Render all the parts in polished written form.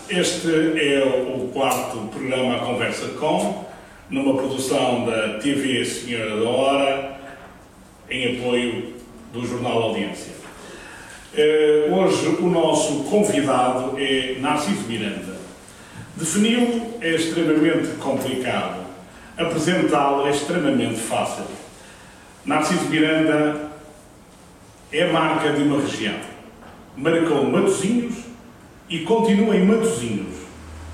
Este é o quarto programa Conversa Com, numa produção da TV Senhora da Hora, em apoio do Jornal Audiência. Hoje o nosso convidado é Narciso Miranda. Defini-lo é extremamente complicado, apresentá-lo é extremamente fácil. Narciso Miranda é a marca de uma região. Marcou Matosinhos e continua em Matosinhos.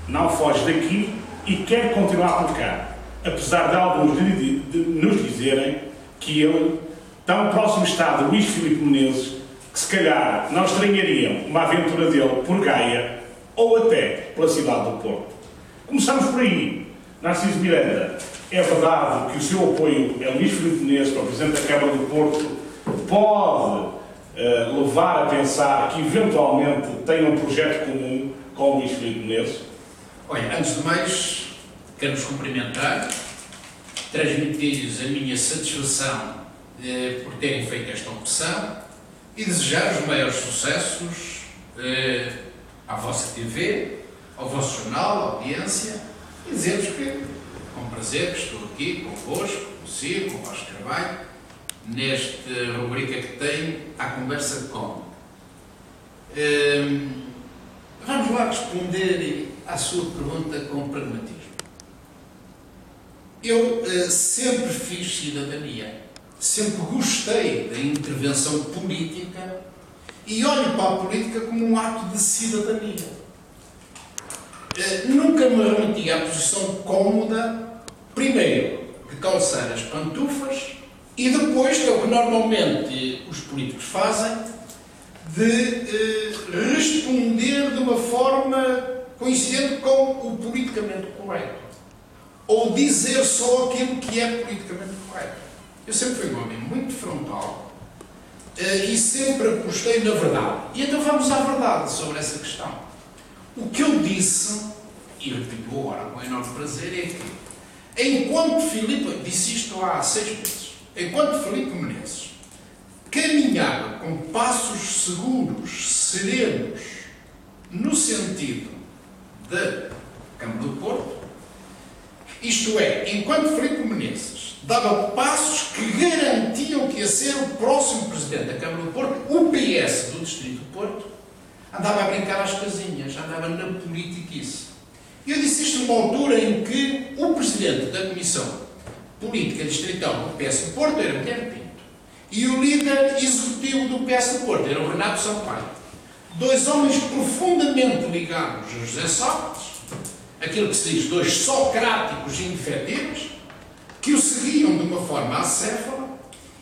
Não foge daqui e quer continuar por cá, apesar de alguns nos dizerem que ele, tão próximo está de Luís Filipe Menezes, que se calhar não estranhariam uma aventura dele por Gaia ou até pela cidade do Porto. Começamos por aí. Narciso Miranda, é verdade que o seu apoio a Luís Filipe Menezes para o Presidente da Câmara do Porto pode levar a pensar que eventualmente tenha um projeto comum com o Luís Filipe Menezes? Olha, antes de mais, quero-vos cumprimentar, transmitir-lhes a minha satisfação por terem feito esta opção e desejar os maiores sucessos à vossa TV, ao vosso jornal, à audiência, e dizer-vos que, com prazer, que estou aqui convosco, consigo, com o Vasco Carvalho, nesta rubrica que tem a Conversa Com. Vamos lá responder à sua pergunta com pragmatismo. Eu sempre fiz cidadania, sempre gostei da intervenção política e olho para a política como um ato de cidadania. Nunca me remeti à posição cómoda, primeiro, de calçar as pantufas e depois, que é o que normalmente os políticos fazem, de responder de uma forma coincidente com o politicamente correto. Ou dizer só aquilo que é politicamente correto. Eu sempre fui um homem muito frontal e sempre apostei na verdade. E então vamos à verdade sobre essa questão. O que eu disse, e repito agora com enorme prazer, é que, enquanto Filipe, disse isto há 6 meses, enquanto Filipe Menezes caminhava com passos seguros, serenos, no sentido da Câmara do Porto, isto é, enquanto Filipe Menezes dava passos que garantiam que ia ser o próximo Presidente da Câmara do Porto, o PS do Distrito do Porto, andava a brincar às casinhas, andava na politiquice. E eu disse isto numa altura em que o Presidente da Comissão Política Distrital do PS do Porto era Guilherme Pinto. E o líder executivo do PS do Porto era o Renato Sampaio. 2 homens profundamente ligados a José Sócrates, aquilo que se diz 2 socráticos indefetíveis, que o seguiam de uma forma acéfala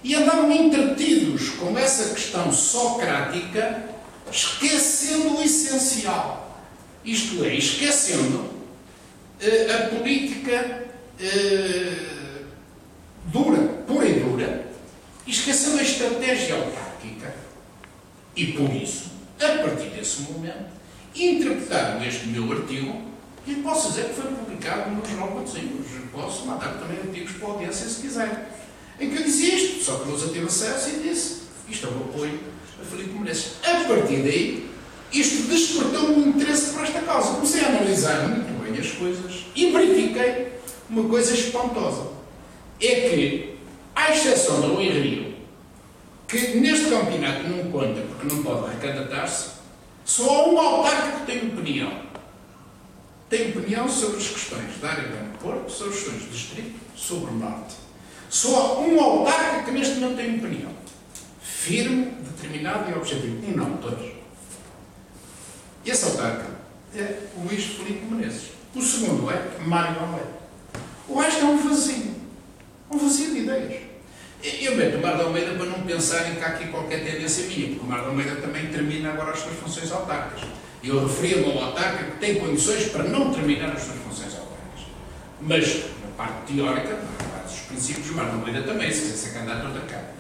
e andavam entretidos com essa questão socrática, esquecendo o essencial. Isto é, esquecendo a política dura, pura e dura, esquecendo a estratégia autárquica. E por isso, a partir desse momento, interpretaram este meu artigo, e posso dizer que foi publicado no Jornal Matosinhos. Posso mandar também artigos para a audiência se quiserem. Em que eu dizia isto, só que Lousa teve acesso e disse: isto é o apoio a Filipe Menezes. A partir daí, isto despertou um interesse por esta causa. Comecei a analisar muito bem as coisas e verifiquei uma coisa espantosa. É que, à exceção do Rui Rio, que neste campeonato não conta porque não pode recandidatar-se, só há um autárquico que tem opinião. Tem opinião sobre as questões da área do Porto, sobre as questões do Distrito, sobre o Norte. Só há um autárquico que neste momento tem opinião. Firme, determinado e objetivo. Não, todos. Esse autárquico é o Luís Filipe Menezes. O segundo é Mário Almeida. O resto é um vazio. Um vazio de ideias. Eu meto o Mário Almeida para não pensarem que há aqui qualquer tendência minha, porque o Mário Almeida também termina agora as suas funções autárquicas. Eu referia-me ao autárquico que tem condições para não terminar as suas funções autárquicas. Mas, na parte teórica, na parte dos princípios, o Mário Almeida também, se quiser ser candidato a outra Câmara.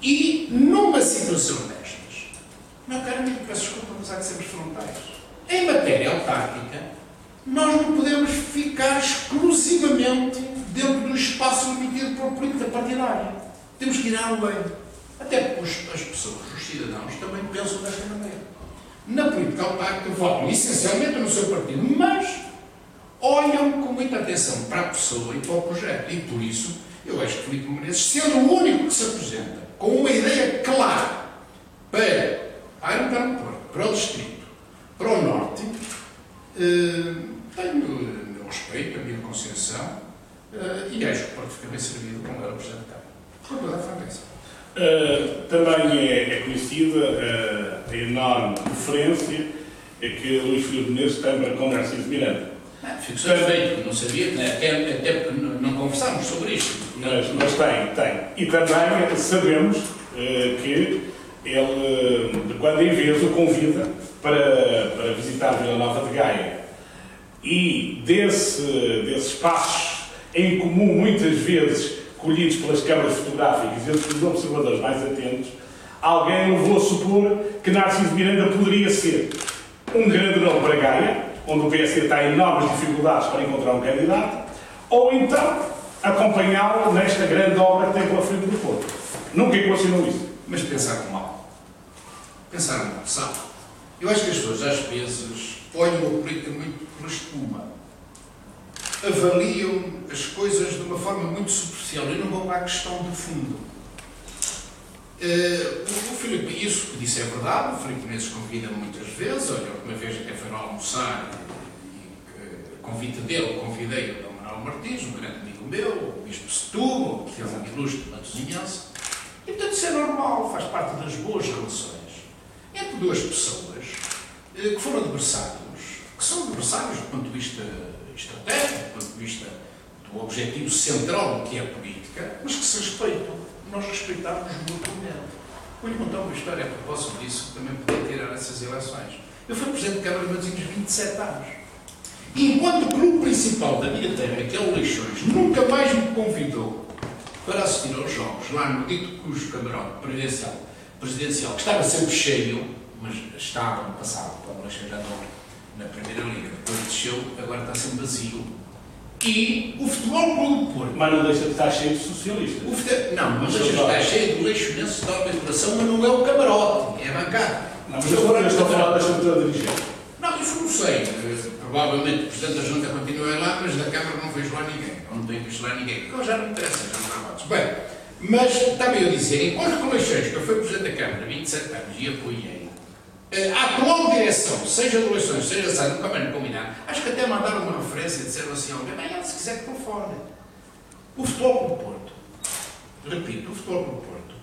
E, numa situação destas, meu caro amigo, peço desculpa, mas há de sermos frontais. Em matéria autárquica, nós não podemos ficar exclusivamente dentro do espaço limitido pela política partidária. Temos que ir além. Até porque as pessoas, os cidadãos, também pensam desta maneira. na política autárquica, votam essencialmente no seu partido, mas olham com muita atenção para a pessoa e para o projeto. E por isso, eu acho que Filipe Menezes, sendo o único que se apresenta com uma ideia clara para a área metropolitana, para o distrito, para o norte, tenho o meu respeito, a minha consideração, e acho que pode ficar bem servido como era o Presidente da Câmara. Com toda a franqueza. Também é conhecida a enorme diferença que Luís Filipe Menezes tem para com Narciso Miranda. Fico satisfeito, não sabia, até porque não conversámos sobre isto. Mas tem. E também sabemos que ele, de quando em vez, o convida para visitar Vila Nova de Gaia. E desses passos em comum, muitas vezes, colhidos pelas câmaras fotográficas e pelos observadores mais atentos, alguém levou a supor que Narciso Miranda poderia ser um grande nome para Gaia, onde o PSD está em enormes dificuldades para encontrar um candidato, ou então acompanhá-lo nesta grande obra que tem pela frente do Porto. Nunca equacionou isso. Mas pensaram mal. Sabe? Eu acho que as pessoas, às vezes, olham a política muito pela espuma. Avaliam as coisas de uma forma muito superficial e não vão à questão do fundo. O Filipe, isso que disse é verdade, o Filipe Menezes convida-me muitas vezes, olha, uma vez até foi almoçar e convite dele, convidei o Manuel Martins, um grande amigo meu, o Bispo de Setúbal, que é um ilustre matosinhense, e portanto isso é normal, faz parte das boas relações entre duas pessoas que foram adversários, que são adversários do ponto de vista estratégico, do ponto de vista do objetivo central do que é a política, mas que se respeitam. Nós respeitávamos mutuamente. Vou-lhe contar uma história a propósito disso, que também podia tirar essas eleições. Eu fui Presidente da Câmara de Matosinhos 27 anos. E enquanto o clube principal da minha terra, que é o Leixões, nunca mais me convidou para assistir aos jogos, lá no dito cujo camarote presidencial, que estava sempre cheio, mas estava no passado, quando o Leixões já andou na Primeira Liga, depois desceu, agora está sempre vazio. E o Futebol Clube do Porto. Mas não deixa de estar cheio de socialistas. Não deixa de estar cheio de leixonenses de alta educação, mas não é o camarote, é a bancada. Não, mas eu estou a falar da estrutura dirigente. Não, isso não sei. Provavelmente o Presidente da Junta continua lá, mas da Câmara não vejo lá ninguém. Não tenho visto lá ninguém. Porque já não interessa, já não há votos. Bem, mas estava eu a dizer, enquanto com Leixões, que eu fui Presidente da Câmara 27 anos e apoiei, a atual direção, seja de Leixões, seja de nunca mais me combinaram, acho que até mandaram uma referência e disseram assim ao alguém, se quiser que telefone. O Futebol do Porto, repito, o Futebol do Porto,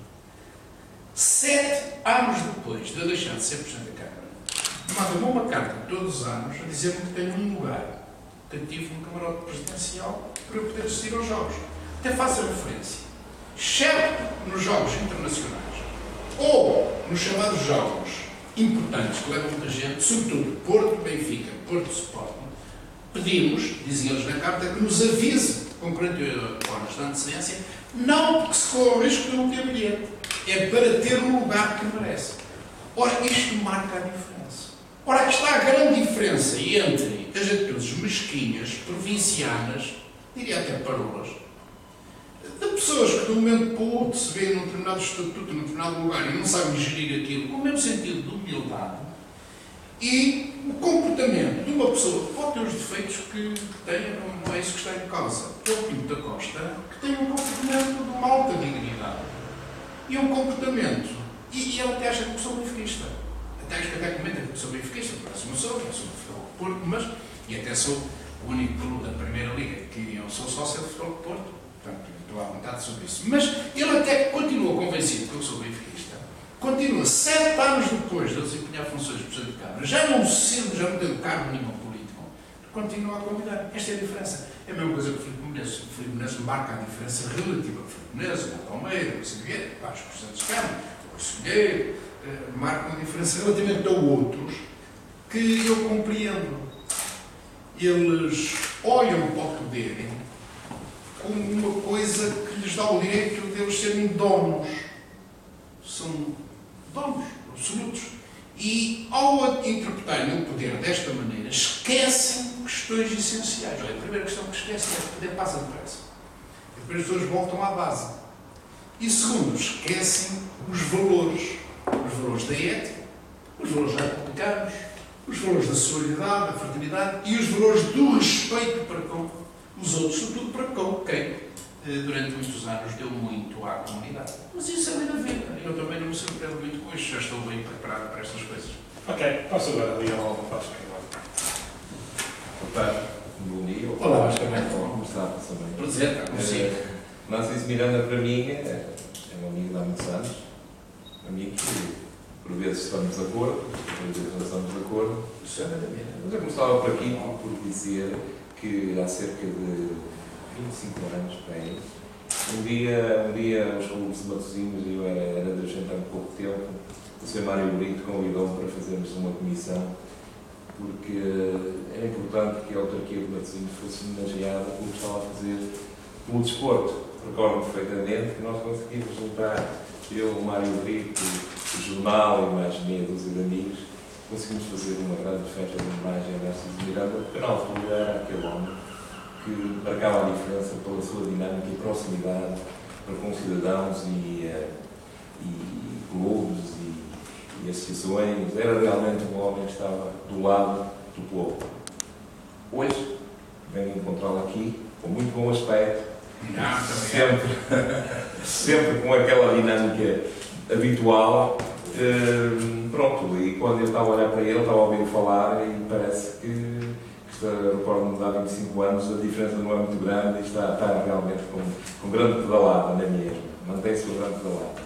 7 anos depois de eu deixar de ser Presidente da Câmara, manda-me uma carta todos os anos a dizer-me que tenho um lugar cativo no camarote presidencial para eu poder assistir aos jogos. Até faço a referência, exceto nos jogos internacionais ou nos chamados jogos importantes que levam muita gente, sobretudo Porto, Benfica, Porto Sporting, pedimos, dizem eles na carta, que nos avise com 48 horas de antecedência, não porque se corre o risco de não ter bilhete, é para ter o lugar que merece. Ora, isto marca a diferença. Ora, aqui está a grande diferença entre as atitudes mesquinhas, provincianas, diria até parolas, de pessoas que de um momento para o outro se veem num determinado estatuto, num determinado lugar e não sabem gerir aquilo com o mesmo sentido de humildade, e o comportamento de uma pessoa que pode ter os defeitos que tem, não é isso que está em causa, que é o Pinto da Costa, que tem um comportamento de uma alta dignidade e um comportamento, e ele até acha que sou benfiquista, até comenta que sou benfiquista, parece não sou do Futebol do Porto, mas, e até sou o único clube da Primeira Liga que eu sou sócio do Futebol do Porto. Portanto, estou à vontade sobre isso. Mas ele até continua convencido que eu sou benfiquista. Continua, 7 anos depois de eu desempenhar funções de Presidente da Câmara, já não tenho cargo nenhum político, continua a convidar. Esta é a diferença. É a mesma coisa que o Filipe Menezes. O Filipe Menezes marca a diferença relativa ao Filipe Menezes, ao Palmeira, ao Silveira, vários Presidentes de Câmara, ao Silveira, marcam a diferença relativamente a outros que eu compreendo. Eles olham para o poder como uma coisa que lhes dá o direito de eles serem donos. São donos absolutos. E, ao interpretarem o poder desta maneira, esquecem questões essenciais. Olha, a primeira questão que esquecem é que o poder passa depressa. Depois as pessoas voltam à base. E, segundo, esquecem os valores da ética, os valores da republicanos, os valores da solidariedade, da fraternidade e os valores do respeito para com os outros, sobretudo para com quem durante muitos anos deu muito à comunidade. Mas isso é lei da vida. Eu também não me surpreendo muito com isto, já estou bem preparado para estas coisas. Ok, passo agora ali ao Vasco. Boa tarde, bom dia. Olá, Vasco, bem? Como está? Passou bem? Prazer, está consigo. Narciso Miranda, para mim, é um amigo de há muitos anos. Amigo que, por vezes, estamos de acordo, por vezes não estamos de acordo. Isso é lei da vida. Mas eu começava por aqui por dizer que há cerca de 25 anos, bem, um dia os clubes de Matosinhos, eu era dirigente há pouco tempo, o Sr. Mário Brito convidou-me para fazermos uma comissão, porque era importante que a autarquia de Matosinhos fosse homenageada como estava a fazer pelo desporto. Recordo perfeitamente que nós conseguimos juntar, eu, o Mário Brito, o jornal e mais meia dúzia de amigos, conseguimos fazer uma grande festa de homenagem a Narciso Miranda, porque na altura era aquele homem que marcava a diferença pela sua dinâmica e proximidade para com cidadãos e clubes e associações. Era realmente um homem que estava do lado do povo. Hoje, venho encontrá-lo aqui, com muito bom aspecto, sempre com aquela dinâmica habitual. Pronto, e quando eu estava a olhar para ele, estava a ouvir falar e parece que recordo-me de há 25 anos, a diferença não é muito grande e está realmente com grande pedalada, não é mesmo? Mantém-se com grande pedalada.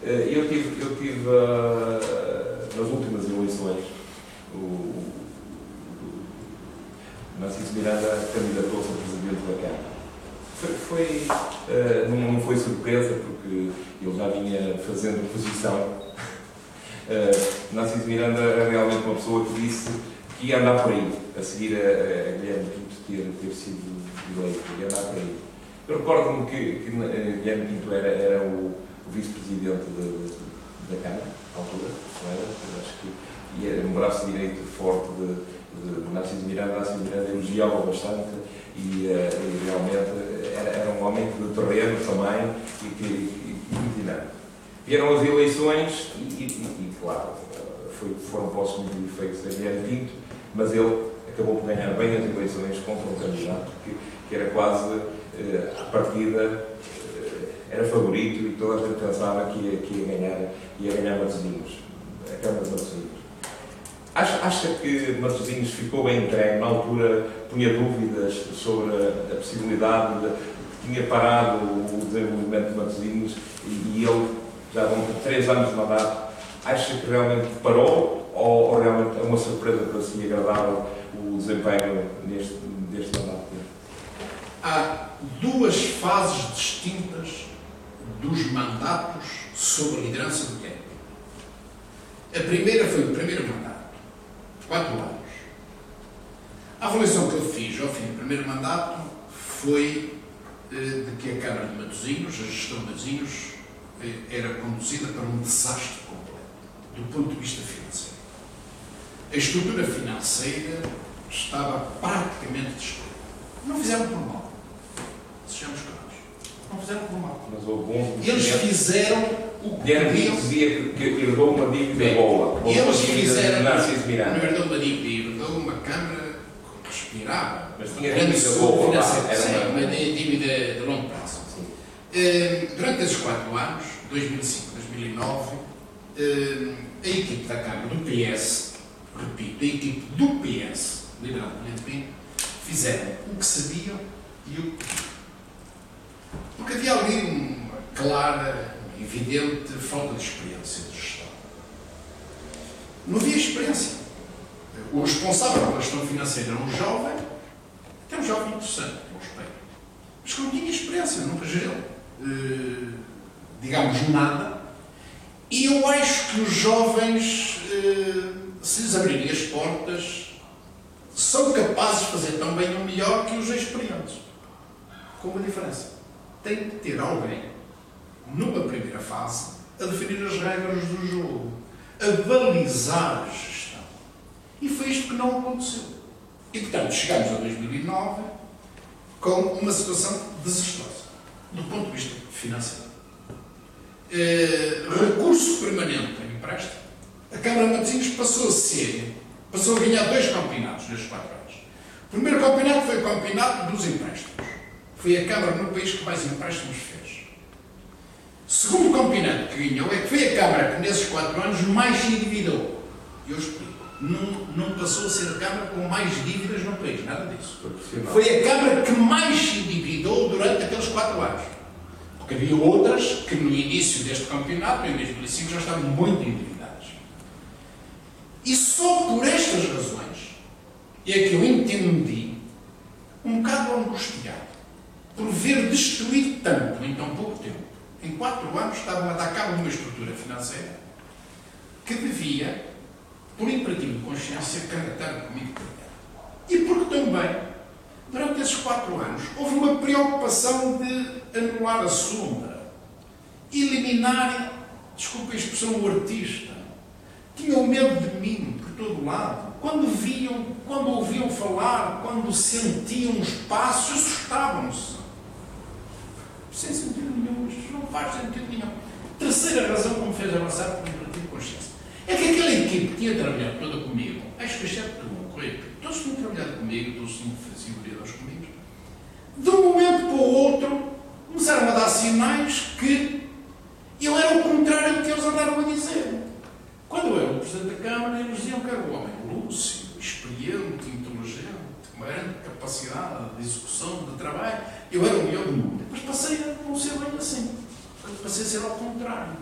Eu tive nas últimas eleições, o Narciso Miranda candidatou-se a presidente da Câmara. Não foi surpresa, porque ele já vinha fazendo oposição. Narciso Miranda era realmente uma pessoa que disse que ia andar por aí, a seguir a Guilherme Pinto ter sido eleito, ia andar por aí. Eu recordo-me que Guilherme Pinto era o vice-presidente da Câmara, à altura, não era? Acho que era um braço direito forte de Narciso Miranda. Narciso Miranda elogiava bastante e realmente era um homem de terreno também e muito dinâmico. Vieram as eleições e claro, foram postos muito efeitos a Guilherme Pinto, mas ele acabou por ganhar bem as eleições contra um candidato que era quase, à partida, era favorito e toda a gente pensava que ia ganhar Matosinhos, a Câmara de Matosinhos. Acha que Matosinhos ficou bem entregue? Na altura punha dúvidas sobre a possibilidade tinha parado o desenvolvimento de Matosinhos e ele, já vão ter 3 anos de mandato, acha que realmente parou ou realmente é uma surpresa para si agradável o desempenho deste mandato? Há 2 fases distintas dos mandatos sob a liderança do Guilherme. A primeira foi o primeiro mandato, 4 anos. A avaliação que eu fiz ao fim do primeiro mandato foi de que a Câmara de Matosinhos, a gestão de Matosinhos, era conduzida para um desastre completo, do ponto de vista financeiro. A estrutura financeira estava praticamente destruída. Não fizeram por mal. Sejamos claros. Não fizeram por mal. Mas houve bons Eles fizeram o que podiam. Dizia que herdou uma dívida boa. Eles fizeram. Narciso Miranda. Não herdou uma dívida, herdou uma Câmara que respirava. Mas tinha dívida boa. Era uma dívida de longo prazo. Durante esses 4 anos, 2005, 2009, a equipe da Câmara do PS, repito, a equipe do PS, liderado por Guilherme Pinto, fizeram o que sabiam e o que podiam. Porque havia ali uma clara, evidente falta de experiência de gestão. Não havia experiência. O responsável pela gestão financeira era um jovem, até um jovem interessante, com respeito, mas que não tinha experiência, nunca gerou, digamos, nada. E eu acho que os jovens, se lhes abrirem as portas, são capazes de fazer tão bem ou melhor que os experientes. Com uma diferença. Tem que ter alguém, numa primeira fase, a definir as regras do jogo, a balizar a gestão. E foi isto que não aconteceu. E, portanto, chegamos a 2009 com uma situação desastrosa, do ponto de vista financeiro. Recurso permanente em empréstimo, a Câmara de Matosinhos passou a ganhar 2 campeonatos nestes 4 anos. O primeiro campeonato foi o campeonato dos empréstimos. Foi a Câmara no país que mais empréstimos fez. O segundo campeonato que ganhou é que foi a Câmara que nesses 4 anos mais se endividou. Eu explico. Não passou a ser a Câmara com mais dívidas no país, nada disso. Foi a Câmara que mais se endividou durante aqueles 4 anos. Porque havia outras que no início deste campeonato, em 2005, já estavam muito endividadas. E só por estas razões é que eu entendi um bocado angustiado por ver destruído tanto em tão pouco tempo. Em 4 anos estavam a dar cabo de uma estrutura financeira que devia, por imperativo de consciência, cantar comigo por dentro. E porque também, durante esses 4 anos, houve uma preocupação de anular a sombra, eliminar, desculpa a expressão, o artista. Tinham medo de mim por todo lado. Quando ouviam falar, quando sentiam os passos, assustavam-se. Sem sentido nenhum, isto não faz sentido nenhum. Terceira razão que me fez avançar por imperativo de consciência é que aquela equipe que tinha trabalhado toda comigo, acho que exceto tu, todos tinham trabalhado comigo, todos tinham feito vereadores comigo, de um momento para o outro, começaram a dar sinais que eu era o contrário do que eles andaram a dizer. Quando eu era o Presidente da Câmara, eles diziam que era um homem lúcido, experiente, inteligente, com uma grande capacidade de execução, de trabalho. Eu era o melhor do mundo. Depois passei a não ser bem assim. Passei a ser ao contrário.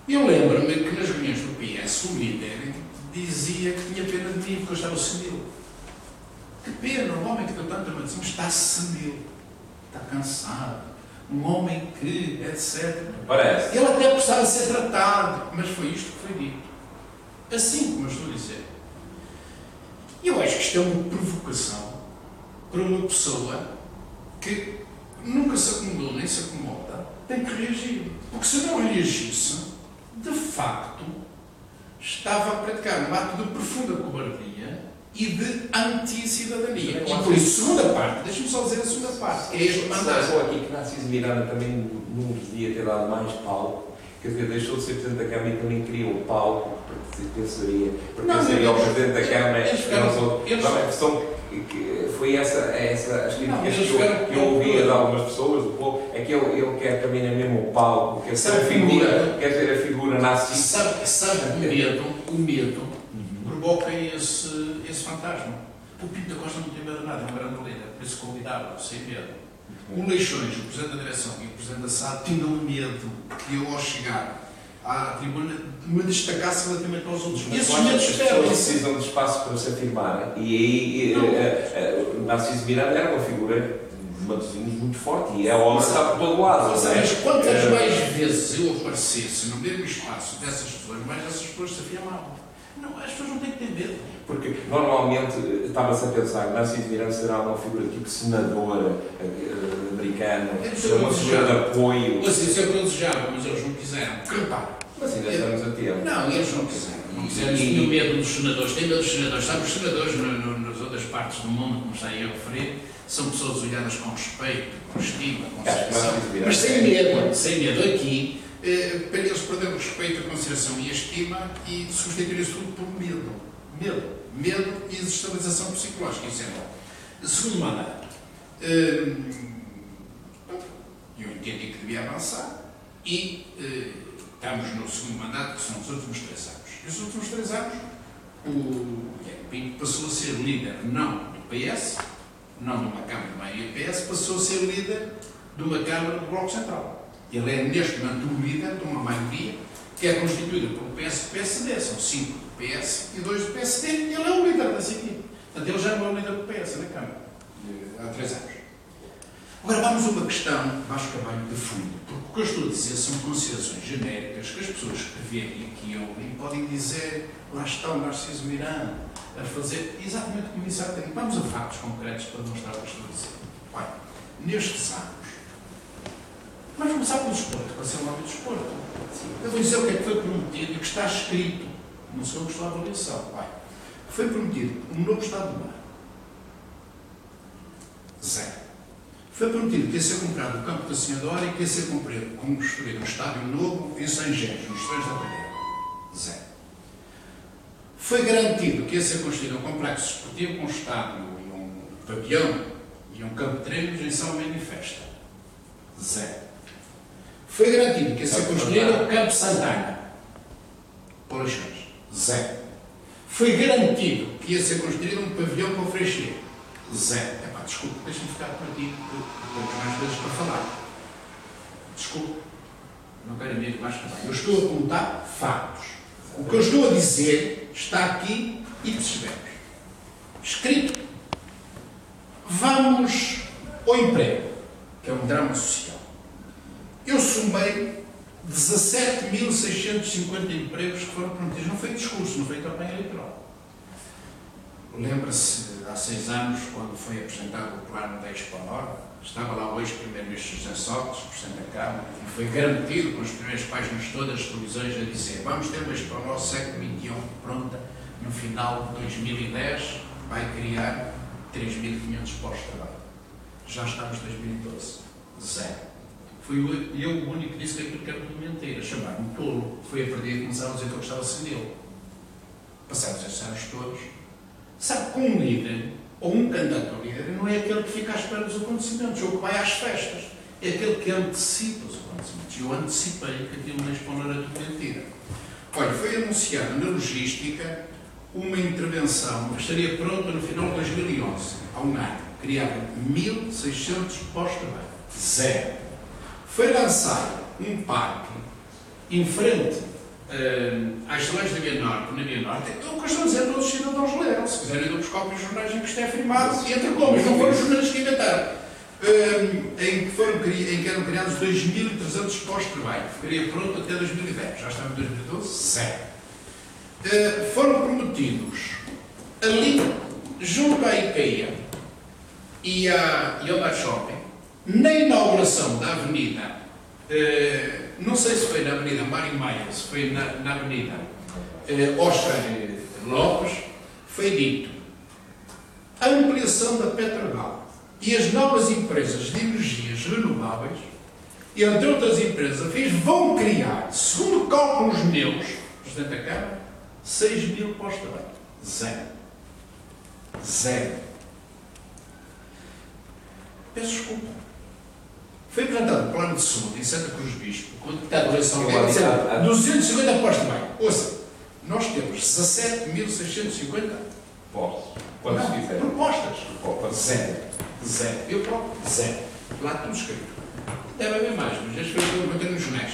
Eu lembro-me que nas reuniões do PS, o líder dizia que tinha pena de mim porque eu estava senil. Que pena, um homem que deu tanto a Matosinhos está senil, está cansado. Um homem que, etc. Parece. Ele até precisava ser tratado, mas foi isto que foi dito. Assim como eu estou a dizer. Eu acho que isto é uma provocação para uma pessoa que nunca se acomodou nem se acomoda, tem que reagir. Porque se não reagisse, de facto, estava a praticar um ato de profunda cobardia e de anti-cidadania. E por isso, segunda parte, deixa-me só dizer a segunda parte, que é este mandato. Só aqui que Narciso Miranda também não devia ter dado mais palco, quer dizer, deixou de ser Presidente da Câmara e também criou o palco, pertenceria ao Presidente da Câmara. Foi essa as críticas que eu ouvi de algumas pessoas, do povo, é que ele quer também mesmo o palco, quer ser a figura Narciso. Sabe o medo provoca esse fantasma. O Pinto da Costa não tem medo de nada, é um grande líder, por isso convidava, sem medo. O Leixões, o Presidente da Direção e o Presidente da SAD tinham medo que eu, ao chegar à tribuna, me destacasse relativamente aos outros. E esses medos precisam de espaço para se afirmar. E aí, Narciso Miranda era uma figura de Matosinhos muito forte e a obra está por todo lado. Mas quantas mais vezes eu aparecesse no mesmo espaço dessas pessoas, mais essas pessoas se afirmavam. Não, as pessoas não têm que ter medo. Porque normalmente estava-se a pensar que Narciso Miranda será uma figura tipo senadora americana, uma figura de apoio. Mas isso é o que eu desejava, mas eles não quiseram. Mas ainda estamos a tempo. Não, eles não quiseram. Não quiseram. Tinham medo dos senadores. Têm medo dos senadores. Sabe, os senadores nas outras partes do mundo, como está aí a referir, são pessoas olhadas com respeito, com estima, com consideração. Mas sem medo. Sem medo. Aqui, para eles perderam o respeito, a consideração e a estima e substituíram-se tudo por medo. Medo e desestabilização psicológica. Isso é bom. Segundo mandato. Eu entendi que devia avançar e estamos no segundo mandato, que são os últimos 3 anos. E os últimos 3 anos, o Guilherme Pinto passou a ser líder não do PS, não de uma Câmara de maioria PS, passou a ser líder de uma Câmara do Bloco Central. Ele é, neste momento, o líder de uma maioria que é constituída pelo PS e PSD. São 5 do PS e 2 do PSD, e ele é o líder dessa equipe. Portanto, ele já é o líder do PS na Câmara, há 3 anos. Agora vamos a uma questão, Vasco Carvalho, de fundo, porque o que eu estou a dizer são considerações genéricas que as pessoas que vêm aqui ouvem podem dizer, lá está o Narciso Miranda a fazer exatamente como disse há tempo. Vamos a factos concretos para demonstrar o que estou a dizer. Olha, nestes anos, vamos começar pelo desporto, para ser um homem do desporto. Eu vou dizer o que é que foi prometido e o que está escrito no segundo estado de avaliação. Olha, foi prometido um novo estado do mar. 0. Foi prometido que ia ser comprado o campo da Senhora e que ia ser construído um estádio novo em São Gés, nos Três da Cadeira. 0. Foi garantido que ia ser construído um complexo esportivo com um estádio e um pavilhão e um campo de treinos em São Manifesta. Zero. Foi garantido que ia ser construído o Campo Santana. Polações. Zero. Foi garantido que ia ser construído um pavilhão com o Freixeiro. Zero. Epá, desculpe, deixa-me ficar por aqui, porque tenho mais coisas para falar. Desculpe. Não quero amigo mais falar. Eu estou a contar factos. O que eu estou a dizer está aqui e percebemos. Escrito. Vamos ao emprego, que é um drama social. Eu somei 17.650 empregos que foram prometidos. Não foi discurso, não foi campanha eleitoral. Lembra-se, há 6 anos, quando foi apresentado o plano da Expo Nord, estava lá o ex-primeiro-ministro José Sócrates, presidente da Câmara, e foi garantido com as primeiras páginas todas das televisões a dizer: vamos ter uma Expo Nord século XXI pronta no final de 2010, vai criar 3.500 postos de trabalho. Já estamos em 2012. Zero. Fui eu o único que disse que aquilo que era tudo mentira. Chamaram-me tolo. Foi a partir que começaram a dizer que eu gostava sem dele. Passados esses anos todos. Sabe que um líder, ou um candidato a líder, não é aquele que fica à espera dos acontecimentos, ou que vai às festas. É aquele que antecipa os acontecimentos. Eu antecipei que aquilo na Expo era tudo mentira. Olha, foi anunciada na logística uma intervenção que estaria pronta no final de 2011, há um ano. Criava 1.600 postos de trabalho. Zero. Foi lançado um parque em frente às saloões da Via Norte, na Via Norte. O que eu estou a dizer, todos os cidadãos leram. Se quiserem, eu buscar os jornais em que isto é afirmado, e entre comas, não foram os jornais que inventaram. Em que eram criados 2.300 postos de trabalho. Ficaria pronto até 2010. Já estava em 2012, zero. Foram prometidos ali, junto à IKEA e ao Bar Shopping, na inauguração da avenida, não sei se foi na Avenida Mário Maia, se foi na Avenida Oscar Lopes, foi dito: a ampliação da Petrogal e as novas empresas de energias renováveis, e entre outras empresas, vão criar, segundo cálculos meus, Presidente da Câmara, 6.000 postos de trabalho. Zero. Zero. Peço desculpa. Foi apresentado um plano de saúde em Santa Cruz do Bispo, com a deputada eleição 250 postos de trabalho. Ouça, nós temos 17.650 Postos. Quantos fizeram? Propostas. Zero. Zero. Eu próprio, zero. Lá tudo escrito. Deve haver mais, mas este foi o que eu manter nos jornais.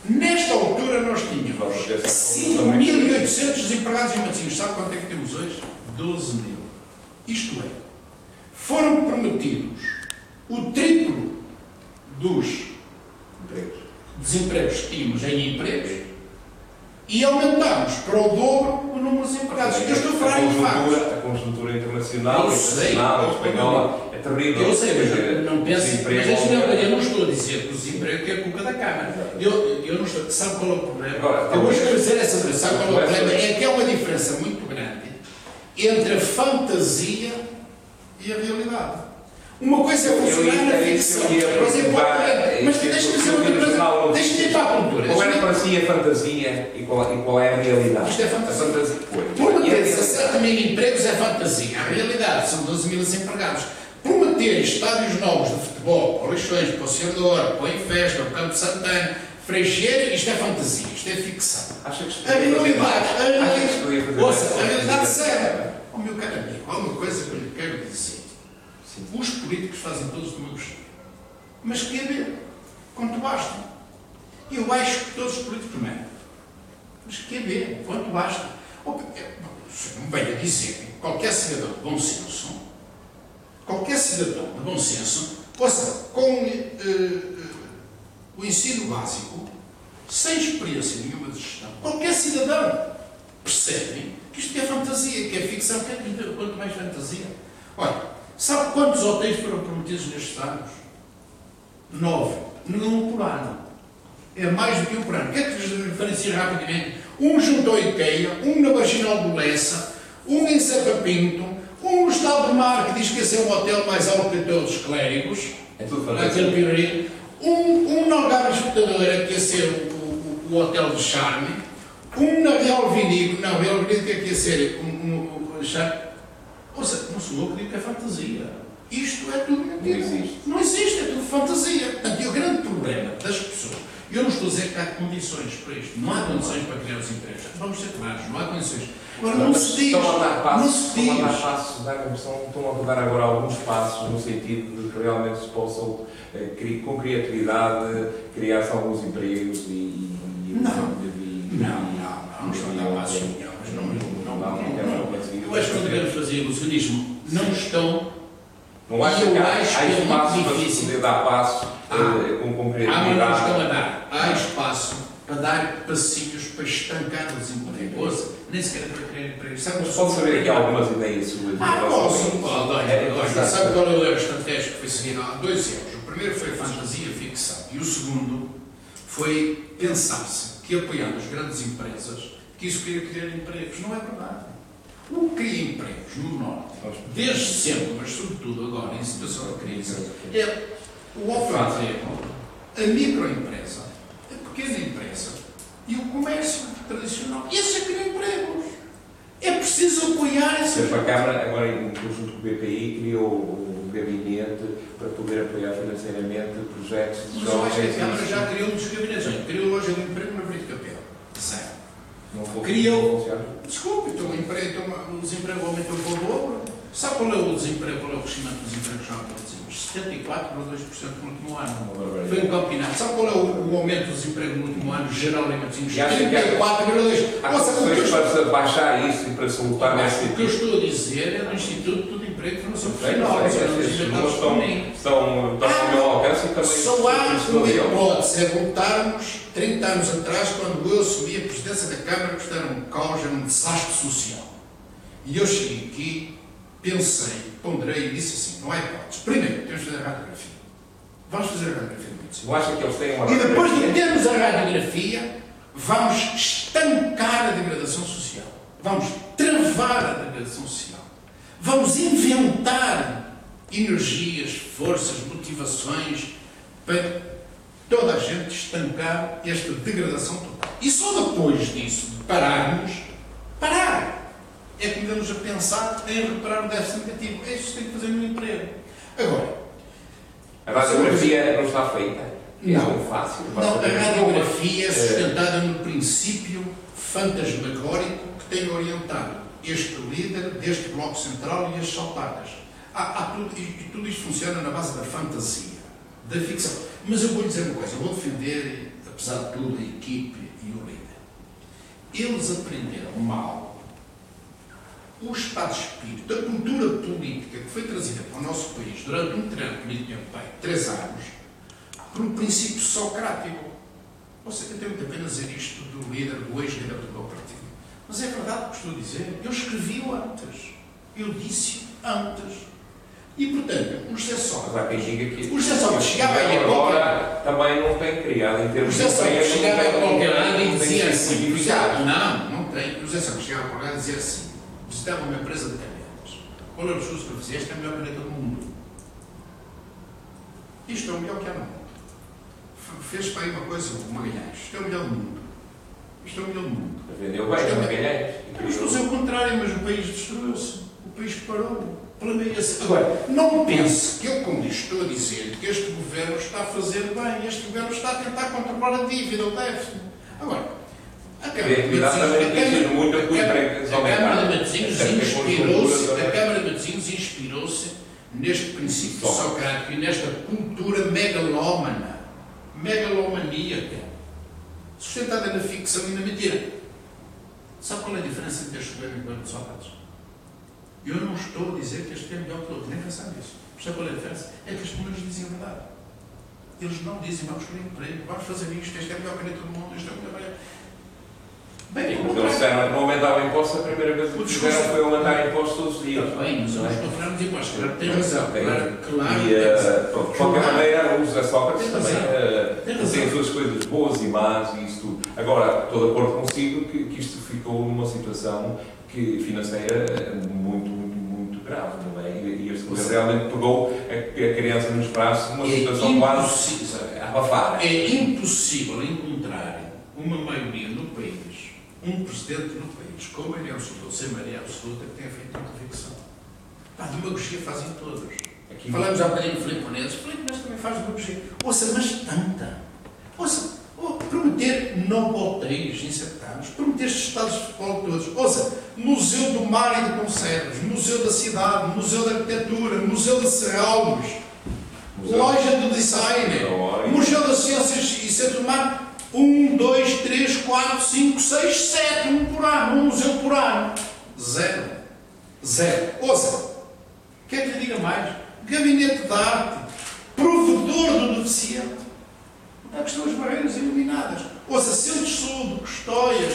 Nesta altura nós tínhamos 5.800 desempregados em Matosinhos. Sabe quanto é que temos hoje? 12.000. Isto é, foram prometidos o triplo dos desempregos que tínhamos em empregos e aumentámos para o dobro o número de desempregados. Eu estou a falar em factos. A conjuntura internacional, espanhola, é terrível. Eu sei, mas não penso. Mas eu não estou a dizer que o desemprego é culpa da Câmara. Eu não estou. Sabe qual é o problema? Agora, eu vou esclarecer essa diferença. Sabe qual é o problema? É que há uma diferença muito grande entre a fantasia e a realidade. Uma coisa é funcionar na ficção, mas deixa-me dizer outra coisa. Deixa-me ir para a cultura. Qual é para si a fantasia e qual é a realidade? Isto é fantasia. Prometer 17.000 empregos é fantasia. A realidade são 12.000 desempregados. Prometer estádios novos de futebol, para Leixões, para o Senhor, para o Infesta, para o Campo Santana, Freixeira, isto é fantasia, isto é ficção. A realidade serve. Oh, meu caro amigo, há uma coisa que eu lhe quero dizer. Sim. Os políticos fazem todos do meu gosto. Mas quer ver? Quanto basta? Eu acho que todos os políticos mentem. Mas quer ver? Quanto basta? Não venho a dizer que qualquer cidadão de bom senso, possa, com o ensino básico, sem experiência nenhuma de gestão, qualquer cidadão percebe que isto é fantasia, que é ficção, que é quanto mais fantasia. Olha, sabe quantos hotéis foram prometidos nestes anos? 9. Não por ano. É mais do que um por ano. O que é que lhes diferencia rapidamente? Um junto ao IKEA, um na Marginal do Lessa, um em Sapapinto, um no Estado do Mar, que diz que esse é um hotel mais alto que todos os clérigos. É tudo fantasia. Aquele pioneiro. Um na Algarve Espetadora, que esse é o hotel de charme. Na Real Vinícola, não, Real Vinícola é que ia ser ou seja, não sou eu que digo que é fantasia. Isto é tudo mentira. Não existe. Não existe, é tudo fantasia. Portanto, e o grande problema das pessoas, eu não estou a dizer que há condições para isto, não há condições para criar os empregos. Vamos ser claros, não há condições. Agora não se diz. Estão a dar passos, Não se diz. estão a dar agora alguns passos no sentido de que realmente se possam, com criatividade, criar-se alguns empregos e Não estou a dar passos nenhum, mas não. Eu acho que devemos fazer ilusionismo. Não estão. Não acho que há é espaço muito para se difícil. poder dar passos com Mas não estão criatividade. a dar. Há espaço para dar passinhos para estancar o desemprego. Nem sequer para criar emprego. Mas pode saber aqui algumas ideias suas. Olha, sabe qual é o estratégia que foi seguido há 2 anos? O primeiro foi fantasia e ficção. E o segundo foi pensar-se que apoiando as grandes empresas, que isso queria criar empregos. Não é verdade. O que cria empregos no Norte, desde sempre, mas sobretudo agora, em situação de crise, é o autoemprego, a microempresa, a pequena empresa e o comércio tradicional. Esse é que cria empregos. É preciso apoiar essa. A Câmara, agora em conjunto com o BPI, criou um gabinete para poder apoiar financeiramente projetos de Mas eu acho que a jovens. Câmara já criou um dos gabinetes. Olha, criou hoje um emprego na Brito Capel. Zero. Não Criou. Desculpe, então, o desemprego aumentou para o dobro. Sabe qual é o desemprego, qual é o crescimento do desemprego já produzimos? 74,2% no último ano. Foi um campeonato. Sabe qual é o aumento do desemprego no último ano, geral em Matosinhos? 34,2%. Há soluções para baixar isso e para se lutar nesse O que eu sentido. estou a dizer é do Instituto de Emprego e Formação Sei, Profissional. esses números estão ao meu alcance e também Só há estou uma a ver. hipótese, é voltarmos 30 anos atrás, quando eu assumi a presidência da Câmara, que era um caos, era um desastre social. E eu cheguei aqui, pensei, ponderei e disse assim, não há hipótese. Primeiro, temos de fazer a radiografia. Vamos fazer a radiografia do medicina. Eu acho que eles têm uma. E depois de termos a radiografia, vamos estancar a degradação social. Vamos travar a degradação social. Vamos inventar energias, forças, motivações para toda a gente estancar esta degradação total. E só depois disso, de parar, é que começamos a pensar em recuperar o déficit negativo. É isso que tem que fazer no emprego. Agora, A radiografia não está feita. Não. É tão fácil. não, a radiografia é sustentada no princípio fantasmagórico que tem orientado este líder deste Bloco Central e estes autarcas. E tudo isto funciona na base da fantasia, da ficção. Mas eu vou lhe dizer uma coisa, eu vou defender, apesar de tudo, a equipe e o líder. Eles aprenderam mal o estado de espírito, a cultura política que foi trazida para o nosso país durante um muito tempo, 3 anos, por um princípio socrático. Você tem muito a pena dizer isto do líder, do ex-líder do meu partido. Mas é verdade o que estou a dizer. Eu escrevi-o antes. Eu disse antes. E, portanto, o José Sócrates... Mas há quem diga que o José Sócrates chegava aí a agora também não tem criado em O termos José Sócrates chegava a qualquer lado e não tem dizia sido assim... significado. Não tem. O José Sócrates chegava a qualquer lado e dizia assim... Visitava uma empresa de canetas. Qual era o discurso que eu fizia? Esta é a melhor caneta do mundo. Isto é o melhor que há no mundo. Fez para aí uma coisa, o Magalhães. Isto é o melhor do mundo. Isto é o melhor do mundo. Vendeu bem, não Magalhães. Eu estou a dizer o contrário, mas o país destruiu-se. O país parou. O problema é esse. Agora, não pense que eu, com isto, estou a dizer que este governo está a fazer bem. Este governo está a tentar controlar a dívida, o déficit. Agora, a Câmara de Matosinhos inspirou-se neste princípio socrático e nesta cultura megalómana, megalomaníaca, sustentada na ficção e na mentira. Sabe qual é a diferença entre este governo e o governo de Sócrates? Eu não estou a dizer que este é melhor que o outro, nem pensar nisso. Sabe qual é a diferença? É que estes números dizem a verdade. Eles não dizem, vamos escolher emprego, vamos fazer isto, este é a melhor caneta do mundo, este é o melhor... Bem, Eles disseram que não aumentavam impostos, a primeira vez que fizeram foi aumentar impostos todos os dias. Bem, mas nós não falamos de impostos. Tem razão. Claro. E, de qualquer maneira, o José Sócrates também tem as suas coisas boas e más e isso tudo. Agora, estou de acordo consigo que isto ficou numa situação financeira muito grave, não é? E este governo realmente pegou a criança nos braços numa situação quase abafada. É impossível encontrar uma maioria no país, um presidente no país, com maioria absoluta ou sem maioria absoluta, que tenha feito uma convicção. Pá, demagogia fazem todos. Aqui Falamos há bocadinho de Filipe Menezes. Filipe Menezes também faz demagogia. Ouça, mas tanta. Ouça, prometer não hotéis insertados, prometer estes estados de futebol todos. Ouça, Museu do Mar e de Conservas, Museu da Cidade, Museu da Arquitetura, Museu de Serralves, Loja do Design, Museu das Ciências e Centro do Mar. 1, 2, 3, 4, 5, 6, 7, um por ano, um museu por ano. Zero. Ouça, quer que lhe diga mais? Gabinete de arte, provedor do deficiente. Onde é que estão as barreiras iluminadas? Ouça, Centro Sul, Custóias,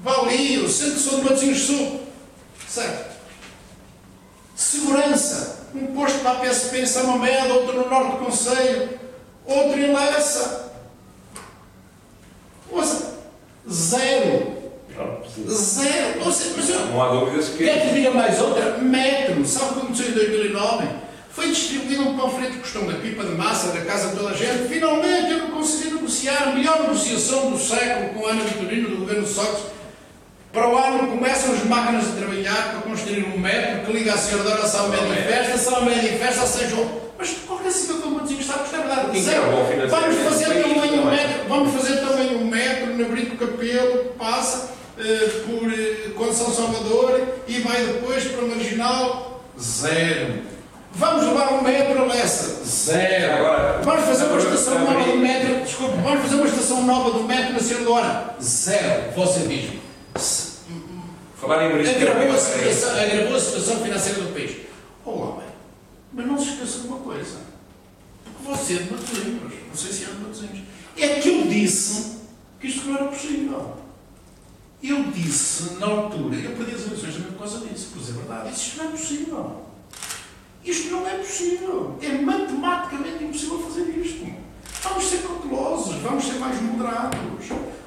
Valio, Centro Sul de Matosinhos Sul. Certo. Segurança. Um posto para a PSP em São Mamede, outro no Norte do Concelho, outro em Lessa. Ouça, zero. Ouça, mas eu, não há dúvidas que... quer que diga mais outra? Metro. Sabe o que aconteceu em 2009? Foi distribuído um panfleto que custou uma pipa de massa da casa de toda a gente. Finalmente eu consegui negociar a melhor negociação do século com a Ana Vitorino do governo de Sócrates. Para o ano começam as máquinas a trabalhar para construir um metro que liga a Senhora da Oração Média e Festa, São Média e Festa a São João. Mas qualquer cidadão Matosinhos sabe que isto é verdade. Zero. Vamos fazer também um metro na Brito Capelo que passa por Conde-São Salvador e vai depois para o Marginal. Zero. Vamos levar um metro a Lessa. Zero. Agora, vamos fazer uma estação nova do metro. Desculpe, vamos fazer uma estação nova do metro na Senhora da Hora. Zero. Você diz-me. Falar em agravou a situação financeira do país. Homem, mas não se esqueça de uma coisa. Porque você é de Matosinhos. Não sei se é de Matosinhos. É que eu disse que isto não era possível. Eu disse, na altura, eu perdi as eleições também por causa disso. Pois é verdade. Isto não é possível. Isto não é possível. É matematicamente impossível fazer isto. Vamos ser cautelosos. Vamos ser mais moderados.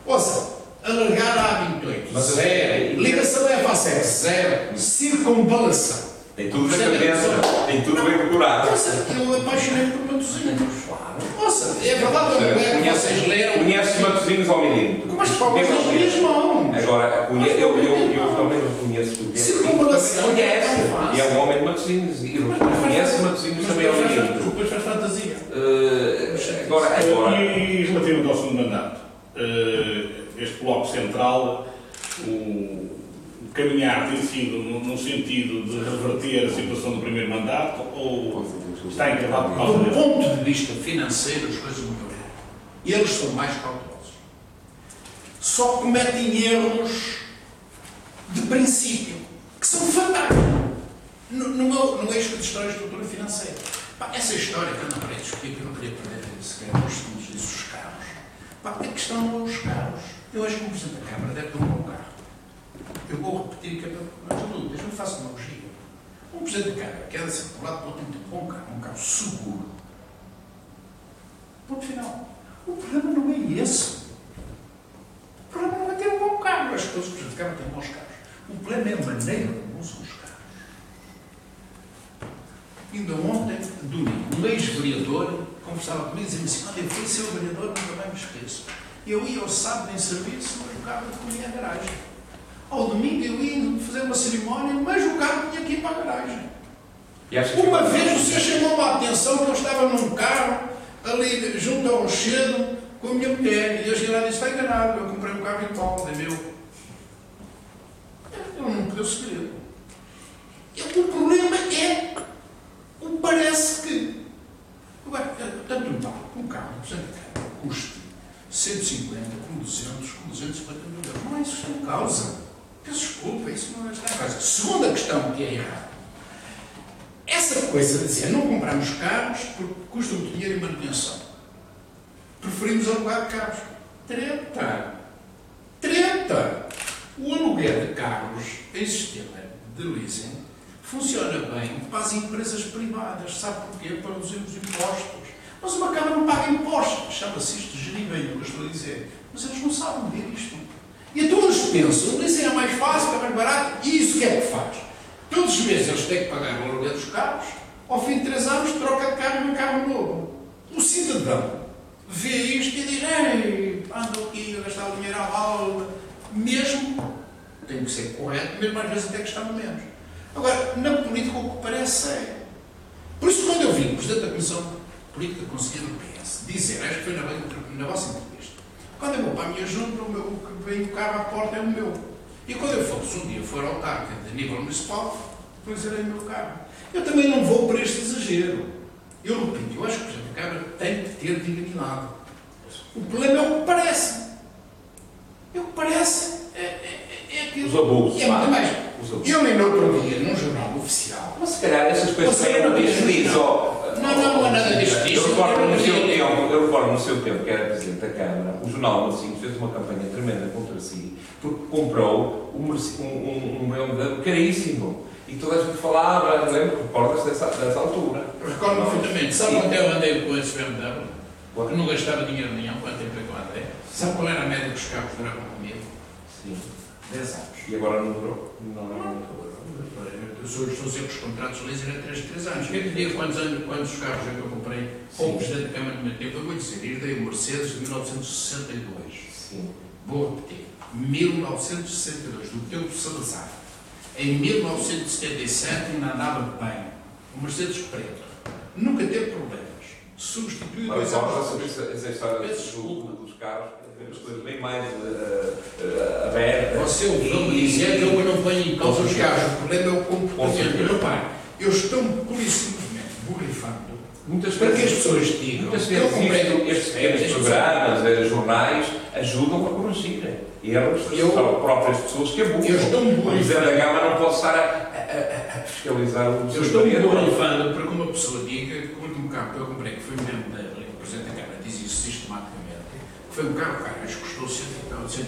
Ouça, alargar a A28, zero. Ligação leva a sério, zero. Circunvalação. Tem tudo na cabeça, tem tudo bem decorado. Eu apaixonei por Matosinhos. Ouça, é verdade ou não é? Vocês leram. Conheces Matosinhos ao milímetro. Mas palmas nas minhas mãos. Agora, eu também não conheço tudo. Circunvalação. E é um homem de Matosinhos. E conhece Matosinhos também ao milímetro. Depois faz fantasia. E relativo ao segundo mandato, este bloco central, o caminhar tem sido no sentido de reverter a situação do primeiro mandato ou está encravado por causa Do dele? ponto de vista financeiro, as coisas melhoraram. E eles são mais cautelosos. Só cometem erros de princípio, que são fatais. No eixo de história e estrutura financeira. Essa história que eu não queria discutir, que eu não queria perder sequer uns segundos disso, os carros. A questão não é os carros. Eu acho que o Presidente da Câmara deve ter um bom carro. Eu vou repetir que é para as dúvidas, não faço demagogia. Um Presidente da Câmara quer ser populado por um bom carro, um carro seguro. Ponto final. O problema não é esse. O problema não é ter um bom carro. As pessoas que o Presidente da Câmara têm bons carros. O problema é a maneira como usam os carros. Ainda ontem, domingo, um ex-vereador conversava comigo e dizia-me assim: olha, eu fui ser o vereador, nunca mais me esqueço. Eu ia ao sábado em serviço, mas o carro tinha a garagem. Ao domingo eu ia fazer uma cerimónia, mas o carro tinha que ir para a garagem. Uma vez o senhor chamou-me a atenção que eu estava num carro ali junto ao Rochedo com a minha mulher e a senhora disse: está enganado, eu comprei um carro em Paulo, é meu. Eu não podia segredo. O problema é, parece que, tanto um carro, custa 150, com 200, com 250 mil euros. Não é isso que está em causa. Peço desculpa, isso não está em causa. Segunda questão que é errada. Essa coisa de dizer, não compramos carros porque custa muito dinheiro em manutenção. Preferimos alugar carros. Treta! O aluguer de carros em sistema de leasing funciona bem para as empresas privadas. Sabe porquê? Para reduzirmos impostos. Mas uma Câmara não paga impostos. Chama-se isto de gerir bem o que eu estou a dizer. Mas eles não sabem ver isto. E então eles pensam, o leasing é mais fácil, é mais barato, e isso o que é que faz? Todos os meses eles têm que pagar o aluguer dos carros, ao fim de 3 anos troca de carro e um carro novo. O cidadão vê isto e diz: ei, ando aqui a gastar o dinheiro à balda, mesmo, tenho que ser correto, mesmo às vezes até gostava menos. Agora, na política o que parece é. Por isso, quando eu vi o Presidente da Comissão Política Conselheiro do PS dizer, acho que foi na vossa entrevista, quando eu vou para a minha junta, o que vem o carro à porta é o meu. E quando eu for, se um dia for autarca de nível municipal, vou dizer é o meu carro. Eu também não vou para este exagero. Eu repito, eu acho que o Presidente da Câmara tem que ter dignidade. O problema é o que parece. É o que parece. É aquilo. Os abusos. É muito mais. Eu nem no outro dia, num jornal oficial. Mas se calhar essas coisas Você não diz diz. Não há nada disto. Eu recordo no seu tempo, que era Presidente da Câmara, o Jornal Matosinhos fez uma campanha tremenda contra si, porque comprou um BMW caríssimo. E toda a gente falava, recordas dessa altura? Recordo perfeitamente. Sabe quanto eu andei com esse BMW? Que não gastava dinheiro nenhum, quanto tempo é que eu andei? Sabe qual era a média que os carros duravam comigo? Sim. 10 anos. E agora não durou? Não. Eu estou a dizer que os contratos de leasing eram 3 anos. Quem te diga quantos os carros é que eu comprei com o Presidente da Câmara do meu tempo? Eu vou dizer, herdei o Mercedes de 1962. Sim. Vou repetir. 1962, do tempo de Salazar. Em 1977 ainda andava bem. O Mercedes preto. Nunca teve problemas. Substituiu Mas 2 anos. sobre essa história dos carros, as coisas bem mais abertas. Você ouviu-me dizer que eu não ponho em causa os carros. O problema é o comportamento. Repare, eu estou pura e simplesmente borrifando Muitas para que as vezes, pessoas digam muitas que eu comprei vezes estes pequenos programas, jornais, ajudam a corrigir erros das próprias pessoas que abusam. Eu estou O Presidente da Câmara não pode estar a fiscalizar o Eu estou borrifando para que uma pessoa diga que o último carro que eu comprei, que foi mesmo o Presidente da Câmara diz isso sistematicamente, que foi um carro, acho que custou 100 e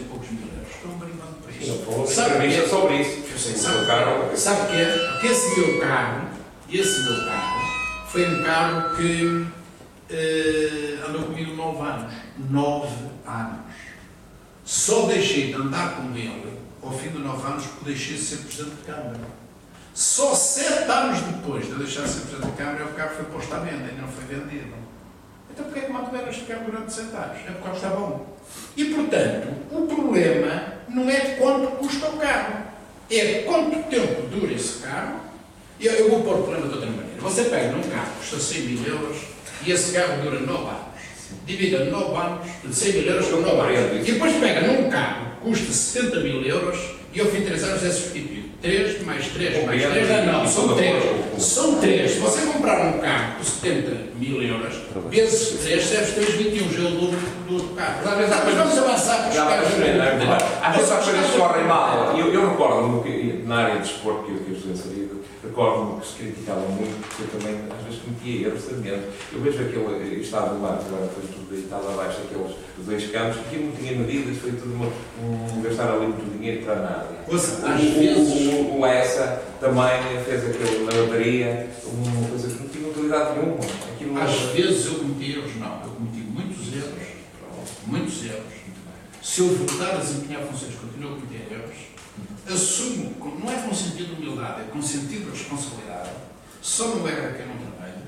poucos mil euros. Estou borrifando para isso. Não falou entrevista sobre isso. Eu sei, sabe o que é? Que esse meu carro foi um carro que andou comigo 9 anos. 9 anos. Só deixei de andar com ele ao fim de 9 anos porque deixei de ser Presidente da Câmara. Só 7 anos depois de eu deixar de ser Presidente da Câmara, o carro foi posto à venda e não foi vendido. Então porquê é que mantiveram este carro durante 7 anos? É porque o carro está bom. E portanto, o problema não é de quanto custa o carro, é de quanto tempo dura esse carro. Eu vou pôr o problema de outra maneira. Você pega num carro que custa 100 mil euros e esse carro dura 9 anos. Divida 9 anos, de 100 mil euros por 9 anos. E depois pega num carro que custa 70 mil euros e ao fim de 3 anos é substituído. 3 mais 3 mais 3, não, são 3. São 3. Se você comprar um carro por 70 mil euros, vezes 3, serve 3,21, já é o dobro do outro carro. Mas vamos avançar para os carros. Às vezes as coisas correm mal. Eu recordo-me que na área de desporto que eu estudei saída, recordo-me que se criticava muito, porque eu também às vezes cometia erros tremendo. Eu vejo aquele estado lá, agora foi tudo deitado abaixo, aqueles 2 campos, que não tinha medidas, foi tudo gastar ali muito dinheiro para nada. Às vezes. O Lessa também fez aquilo na lotaria, uma coisa que não tinha utilidade nenhuma. Às vezes eu cometi erros, não. Eu cometi muitos erros. Muitos erros. Se eu voltar a desempenhar funções, continuo a cometer erros. Assumo, não é com sentido de humildade, é com sentido de responsabilidade. Só não erra quem não trabalha.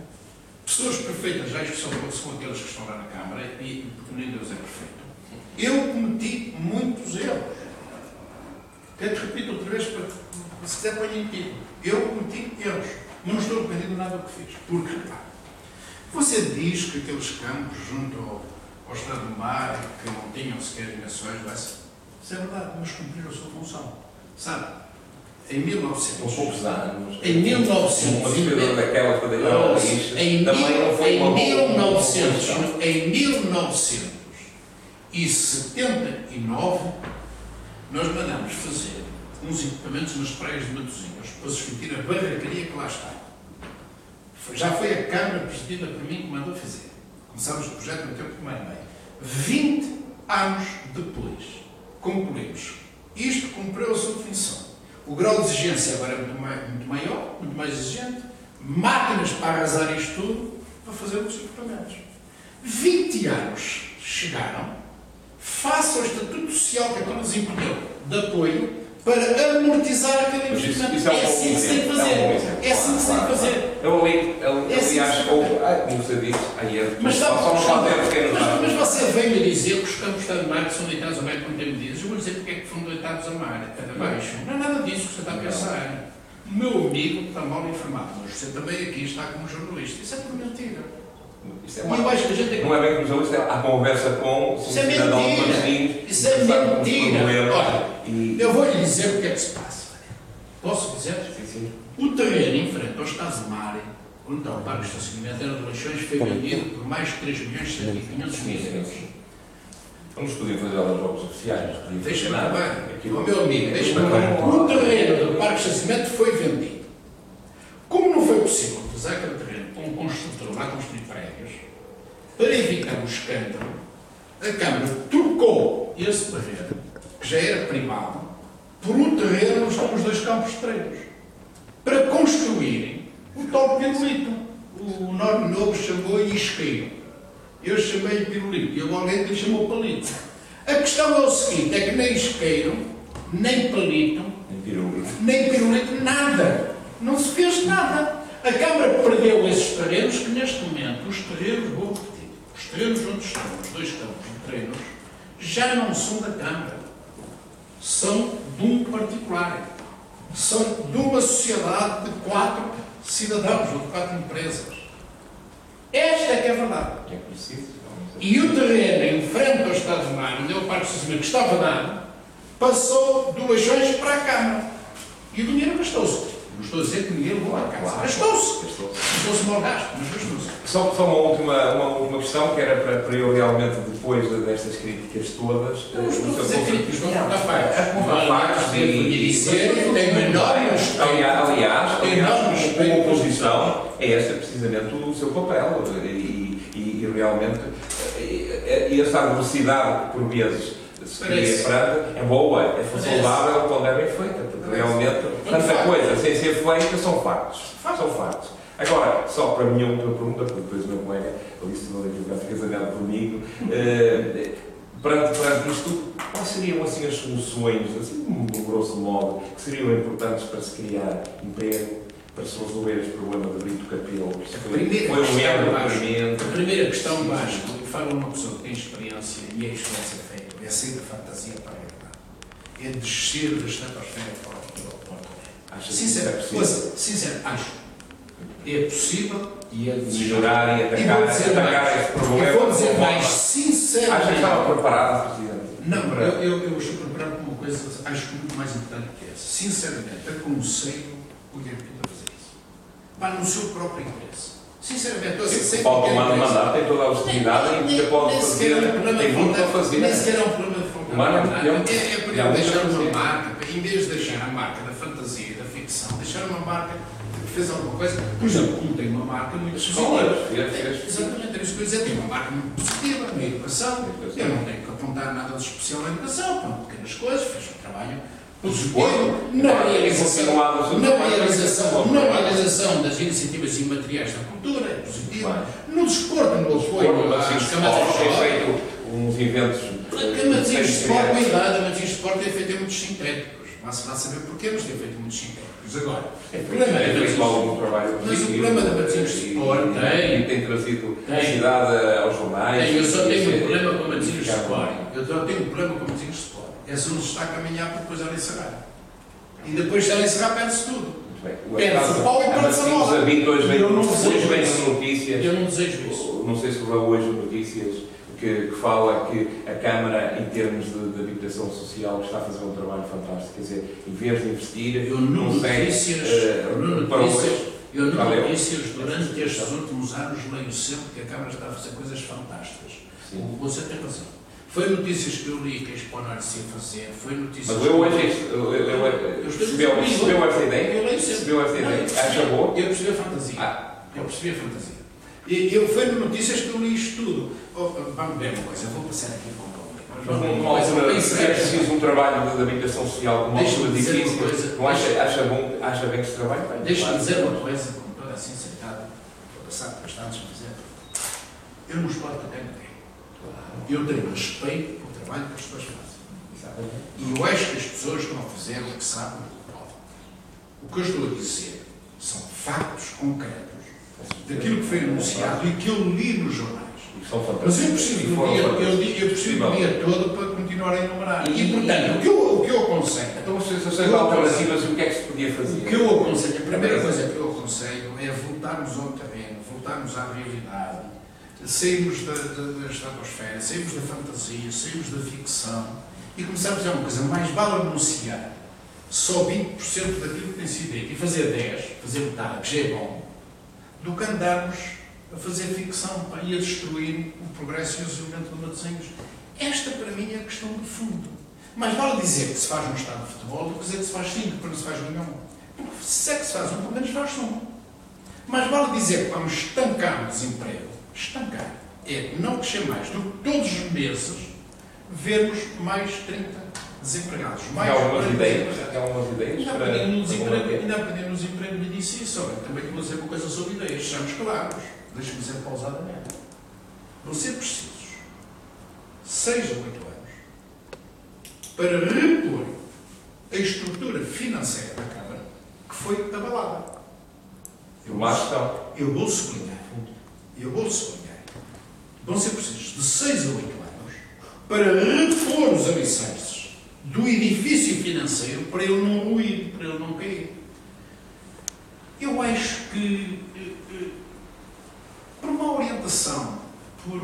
Pessoas perfeitas já são aqueles que estão lá na Câmara e porque nem Deus é perfeito. Eu cometi muitos erros. Quero te repetir outra vez para que se quiser ponha em título. Eu cometi erros. Mas não estou arrependido de nada do que fiz. Porque, você diz que aqueles campos junto ao Estado do Mar que não tinham sequer dimensões, isso é verdade, mas cumpriram a sua função. Sabe? Em 1900. Com poucos anos. Em 1900. Uma distribuidora daquela para deitar ao lixo. Também não foi uma Em 1979, nós mandamos fazer uns equipamentos nas praias de Matosinhos para substituir a barracaria que lá está. Já foi a Câmara presidida por mim que mandou fazer. Começámos o projeto no tempo de meio. 20 anos depois, concluímos. Isto cumpriu a sua função. O grau de exigência agora é muito maior, muito mais exigente. Máquinas para arrasar isto tudo para fazer os equipamentos. 20 anos chegaram, face ao estatuto social que agora nos impediu de apoio, para amortizar aquele investimento. É assim que se tem que fazer. É assim que se tem que fazer. Aliás, como você disse, aí mas só mas você veio-me dizer que os campos de mar são deitados ao meio quando tem medidas. Eu vou dizer porque é que foram deitados abaixo. Não é nada disso que você está a pensar. O meu amigo está mal informado, mas você também aqui está como jornalista. Isso é tudo mentira. Isso é E eu acho que a gente tem que... Não é bem como jornalista, há conversa com um Isso é cidadão de mentira. Martins. Isso é mentira. Olha, E... eu vou lhe dizer o que é que se passa. Posso dizer? Sim, sim. O terreno em frente ao Estado de Mar, onde está o parque de estacionamento era de Leixões, foi vendido por mais de 3.500.000 euros. Vamos poder fazer aos jogos oficiais. Deixa-me acabar. O meu amigo, deixa-me acabar. O terreno do parque de estacionamento foi vendido. Como não foi possível usar aquele terreno para um construtor lá construir prédios, para evitar o escândalo, a Câmara trocou esse terreno, que já era privado, por um terreno onde estão os 2 campos de treinos, para construírem o tal pirulito. O Norme Novo chamou-lhe isqueiro. Eu chamei-lhe pirulito. E alguém lhe chamou palito. A questão é o seguinte, é que nem isqueiro, nem palito, nem pirulito, nada. Não se fez nada. A Câmara perdeu esses terrenos que neste momento, os terrenos, vou repetir, os terrenos onde estão os 2 campos de treinos, já não são da Câmara. São de um particular. São de uma sociedade de 4 cidadãos ou de 4 empresas. Esta é que é a verdade. É preciso. E o terreno em frente ao Estado de Mar, onde é o Parque de Estacionamento que estava dado, passou do Leixões para a Câmara. E o dinheiro gastou-se. Não estou a dizer que ninguém levou à casa. Gastou-se. Gastou-se mal gasto, mas gastou-se. Só uma última questão, que era para eu realmente, depois destas críticas todas... Não estou a dizer críticas, não está factos e dizer que tem menor respeito. Aliás, como oposição, é esse precisamente o seu papel. E realmente, essa adversidade, por vezes, se cria perante, é boa, é saudável quando é bem feita, porque realmente tanta coisa sem ser feita são factos. São factos. Agora, só para a minha última pergunta, porque depois o meu colega Alice não vai ficar casado comigo, perante isto, quais seriam assim as soluções, assim, grosso modo, que seriam importantes para se criar emprego, para se resolver este problema de Brito Capelo? A primeira questão básica, e fala uma pessoa que tem experiência e é isto que vai ser feito, é sair da fantasia para a realidade. É descer da estratosfera para o sincero, acho. É possível e é desejável. Melhorar e atacar esse problema. Eu vou dizer mais sinceramente. Acho que estava preparado, Presidente? Não, eu estou preparado para uma coisa, acho que muito mais importante que essa. Sinceramente, aconselho o diretor a fazer isso. Vá no seu próprio interesse. Sinceramente, eu sei que pode tomar um mandato, tem toda a legitimidade e pode fazer, tem muito para fazer. Nem sequer é um problema de forma. É por exemplo deixar uma marca, em vez de deixar a marca da fantasia, da ficção, deixar uma marca que fez alguma coisa, por exemplo, como tem uma marca muito positiva. Exatamente, é isso que eu ia dizer, tem uma marca muito positiva na educação. Eu não tenho que apontar nada de especial na educação, com pequenas coisas, fez um trabalho positivo na realização das iniciativas imateriais da cultura, é positivo. No desporto, no apoio às camadas de esporte. Uns eventos. A Camadezinhos de Esporte, cuidado, a Camadezinhos de Esporte tem feito muitos sintéticos. Mas se lá saber porquê, mas tem feito muitos sintéticos. Agora, o problema da Camadezinhos de Esporte tem trazido a cidade aos jornais. Eu só tenho um problema com a Camadezinhos de Esporte. Eu só tenho um problema com a Camadezinhos de Esporte. É se nos está a caminhar para depois ela encerrar. E depois de ela encerrar, perde-se tudo. Perde-se o pau e perde-se a bola. Eu não desejo notícias. Eu não desejo isso. Não sei se houve hoje notícias que fala que a Câmara, em termos de habitação social, está a fazer um trabalho fantástico. Quer dizer, em vez de investir, eu não notícias durante estes últimos anos leio sempre que a Câmara está a fazer coisas fantásticas. Você tem razão. Foi notícias que eu li que a Expo Norte se ia fazer, foi notícias... Mas eu hoje percebeu essa ideia? Eu leio sempre. Acha boa? Eu percebi a fantasia. E foi notícias que eu li isto tudo. Vamos ver uma coisa, eu vou passar aqui com calma. Se é preciso um trabalho de habitação social com uma altura difícil, não acha bem que se trabalha? Deixa-me dizer uma coisa com toda a sinceridade, vou passar bastante a dizer. Eu não estou a ter ninguém. Eu tenho respeito pelo trabalho que as pessoas fazem. E eu acho que as pessoas estão a fazer o que sabem e o que podem. O que eu estou a dizer são factos concretos daquilo que foi anunciado e que eu li nos jornais. Mas eu preciso do dia todo para continuar a enumerar. E, portanto, o que eu aconselho... Então, se vocês alternativas, o que é que se podia fazer? O que eu aconselho, a primeira coisa que eu aconselho é voltarmos ao terreno, voltarmos à realidade, sairmos da estratosfera, sairmos da fantasia, sairmos da ficção e começarmos a dizer uma coisa, mais vale anunciar só 20% daquilo que tem sido dito e fazer 10%, fazer metade, que já é bom, do que andarmos a fazer ficção e a destruir o progresso e o desenvolvimento de Matosinhos. Esta, para mim, é a questão de fundo. Mais vale dizer que se faz um estado de futebol do que dizer que se faz 5, para não se faz nenhum. Porque se é que se faz um, pelo menos faz um. Mais vale dizer que vamos estancar o desemprego. Estancar. É não crescer mais do que todos os meses vermos mais 30 desempregados. Mais Há algumas ideias Ainda para... aprendendo no desemprego me disse isso. Olha, também vou dizer uma coisa sobre ideias. Sejamos claros. Deixe-me dizer pausadamente. Vão ser precisos 6 a 8 anos para repor a estrutura financeira da Câmara que foi abalada. Eu vou sublinhar. Vão ser precisos de 6 a 8 anos para repor os alicerces do edifício financeiro para ele não ruir, para ele não cair. Eu acho que por uma orientação, por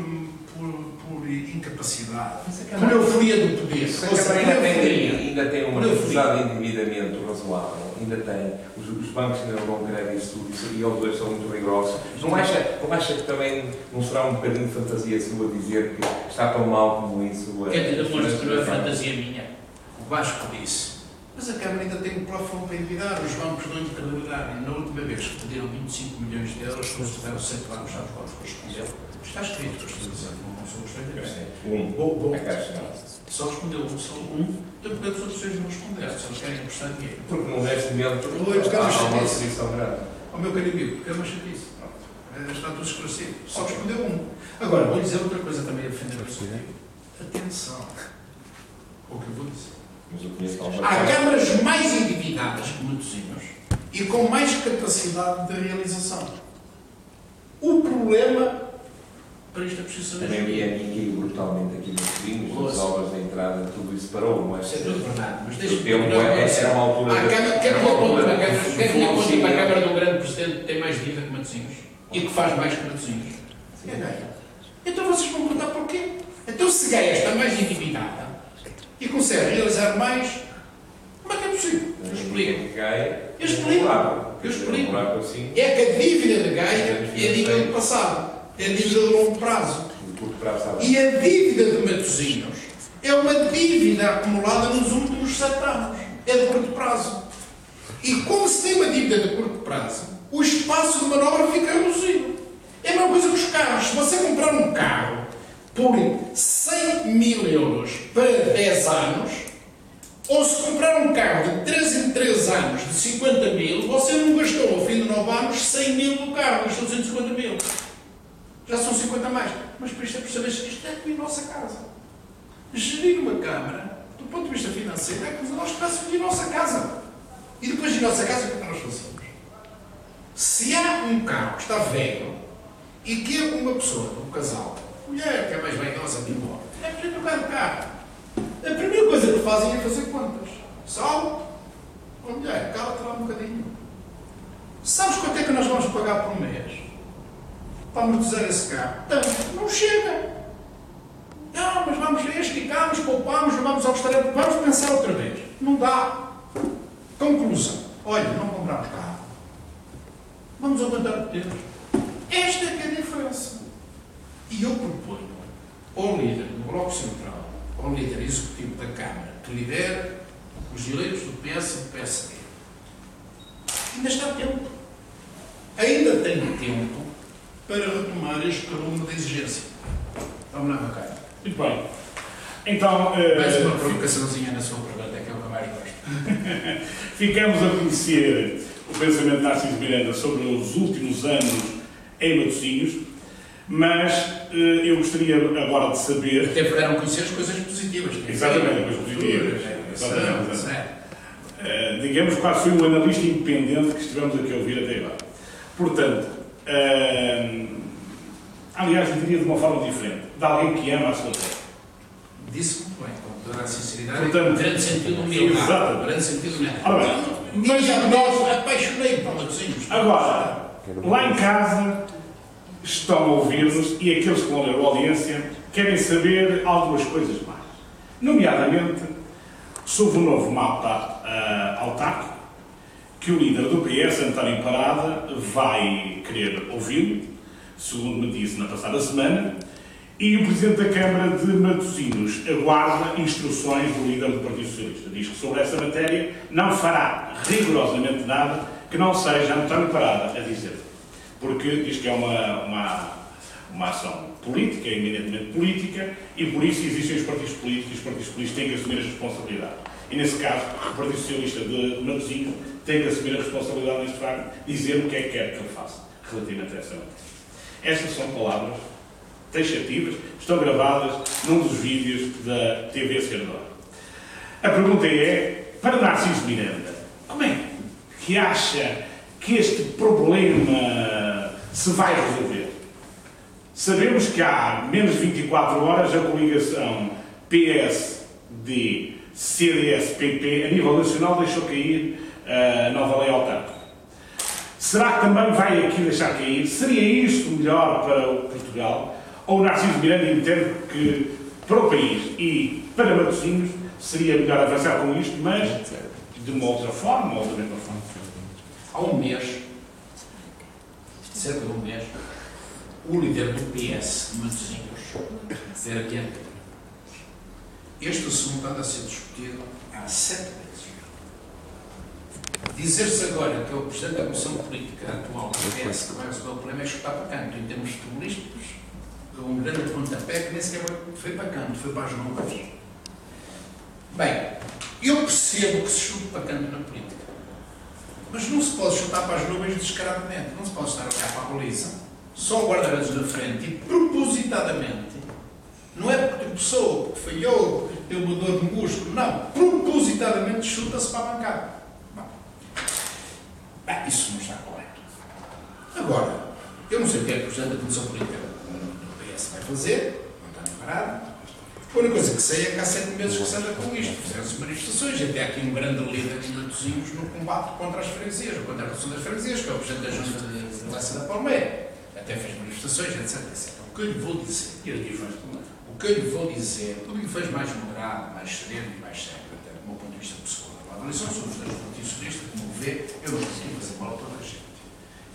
incapacidade, por euforia do poder. A Câmara ainda tem uma necessidade de endividamento razoável. Ainda tem. Os bancos ainda não vão querer isso tudo e eles dois são muito rigorosos. Não acha que também não será um bocadinho de fantasia sua dizer que está tão mal como isso? Quer dizer, não é fantasia minha. O Vasco disse. Mas a Câmara ainda tem um plafond para endividar, os bancos dão credibilidade. Na última vez que pediram 25 milhões de euros, consideraram 7 anos, sabes quanto correspondeu? Está escrito, que eu estou dizendo, não sou só respondeu só um, então porque as outras pessoas não responderam, só querem emprestar dinheiro. Porque no investimento há uma restrição grande. Ao meu caro amigo, porque é uma chatice. Está tudo esclarecido. Só respondeu um. Agora, vou dizer outra coisa também a defender a pessoa. Atenção ao que eu vou dizer. Há câmaras mais endividadas que Matosinhos e com mais capacidade de realização. O problema para isto é preciso saber. Também havia ninguém brutalmente aqui nos Matosinhos, as obras da entrada, tudo isso parou, mas... Isso é tudo verdade, mas deixa-me... Era uma altura... Quem tinha conta para a Câmara de um grande presidente que tem mais dívida que Matosinhos e que faz mais que Matosinhos? É Gaia. Então vocês vão perguntar porquê? Então se Gaia está mais endividada e consegue realizar mais, como é que é possível? Eu explico. Eu explico. É que a dívida de Gaia é a dívida do passado. É a dívida de longo prazo. E a dívida de Matosinhos é uma dívida acumulada nos últimos 7 anos. É de curto prazo. E como se tem uma dívida de curto prazo, o espaço de manobra fica reduzido. É a mesma coisa que os carros. Se você comprar um carro por 100 mil euros para 10 anos, ou se comprar um carro de 3 em 3 anos de 50 mil, você não gastou ao fim de 9 anos 100 mil no carro, gastou 150 mil. Já são 50 mais. Mas para isto é perceber que isto é como a nossa casa. Gerir uma Câmara, do ponto de vista financeiro, é como nós estivéssemos em nossa casa. E depois de nossa casa, o que é que nós fazemos? Se há um carro que está velho e que uma pessoa, um casal, mulher que é mais vaidosa que embora, é preciso trocar de carro. A primeira coisa que fazem é fazer contas. Sal, mulher, cala-te lá um bocadinho. Sabes quanto é que nós vamos pagar por mês para amortizar esse carro? Tanto, não chega. Não, mas vamos esticamos, poupamos, vamos ao restaurante, vamos pensar outra vez. Não dá. Conclusão. Olha, não compramos carro. Vamos aguentar o tempo. Esta é que é a diferença. E eu proponho ao líder do Bloco Central, ao líder executivo da Câmara, que lidera os eleitos do PS e do PSD. Ainda está tempo. Ainda tenho tempo para retomar este calume de exigência. Vamos lá, Macai. Muito bem. Então... Mais uma provocaçãozinha na sua pergunta, que é o que eu mais gosto. Ficamos a conhecer o pensamento de Narciso Miranda sobre os últimos anos em Matosinhos, mas eu gostaria agora de saber... Até puderam conhecer as coisas positivas. Exatamente, as coisas positivas. Digamos, quase foi um analista independente que estivemos aqui a ouvir até agora. Portanto, aliás, eu diria de uma forma diferente, de alguém que ama a sua terra. Disse muito bem, com toda a sinceridade, Portanto, grande sentido humildade. exatamente. Grande sentido humildade. Ora bem, mas nós apaixonei para Matosinhos. agora, lá em casa, estão a ouvir-nos e aqueles que vão ler a audiência querem saber algumas coisas mais. Nomeadamente, sobre o novo mapa autárquico, que o líder do PS, António Parada, vai querer ouvir, segundo me disse na passada semana, e o Presidente da Câmara de Matosinhos aguarda instruções do líder do Partido Socialista. Diz que sobre essa matéria não fará rigorosamente nada que não seja António Parada a dizer. Porque diz que é uma ação política, eminentemente política, e por isso existem os partidos políticos, e os partidos políticos têm que assumir as responsabilidades. E nesse caso, o Partido Socialista de Matosinhos tem que assumir a responsabilidade neste facto, dizer o que é que quer que ele faça relativamente a essa matéria. Estas são palavras taxativas, estão gravadas num dos vídeos da TV Servidor. A pergunta é, para Narciso Miranda, como é que acha que este problema se vai resolver? Sabemos que há menos de 24 horas a coligação PSD-CDS-PP a nível nacional deixou cair a nova lei autárquica. Será que também vai aqui deixar cair? Seria isto melhor para o Portugal? Ou Narciso Miranda entende que para o país e para Matosinhos seria melhor avançar com isto, mas de uma outra forma ou da mesma forma? Há um mês, cerca de um mês, o líder do PS de Matosinhos era quem? Este assunto anda a ser discutido há 7 meses. Dizer-se agora que é o Presidente da Comissão Política atual do PS que vai resolver o problema é escutar para canto, em termos futebolísticos, um grande pontapé que nem sequer foi para canto, foi para as nuvens. Bem, eu percebo que se chute para canto na política, mas não se pode chutar para as nuvens descaradamente, não se pode estar a olhar para a baliza, só o guarda-redes na frente e propositadamente, não é porque pessoa, porque falhou, porque tem uma dor de músculo, não, propositadamente chuta-se para a bancada. Bem, isso não está correto. Agora, eu não sei o que é que o Presidente da Comissão Política do PS vai fazer, não está nem parado. A única coisa que sei é que há 7 meses que se anda com isto. Fizeram-se manifestações, até aqui um grande líder de Matosinhos no combate contra as freguesias, ou contra a redução das freguesias, que é o Presidente da Junta de Leça da Palmeira. Até fez manifestações, etc, etc. O que eu lhe vou dizer, o que eu lhe vou dizer, o que lhe fez mais moderado, mais sereno e mais sério, até do meu ponto de vista pessoal, a avaliação sobre os dois do Partido Socialista, como vê, eu não consigo fazer mal a toda a gente.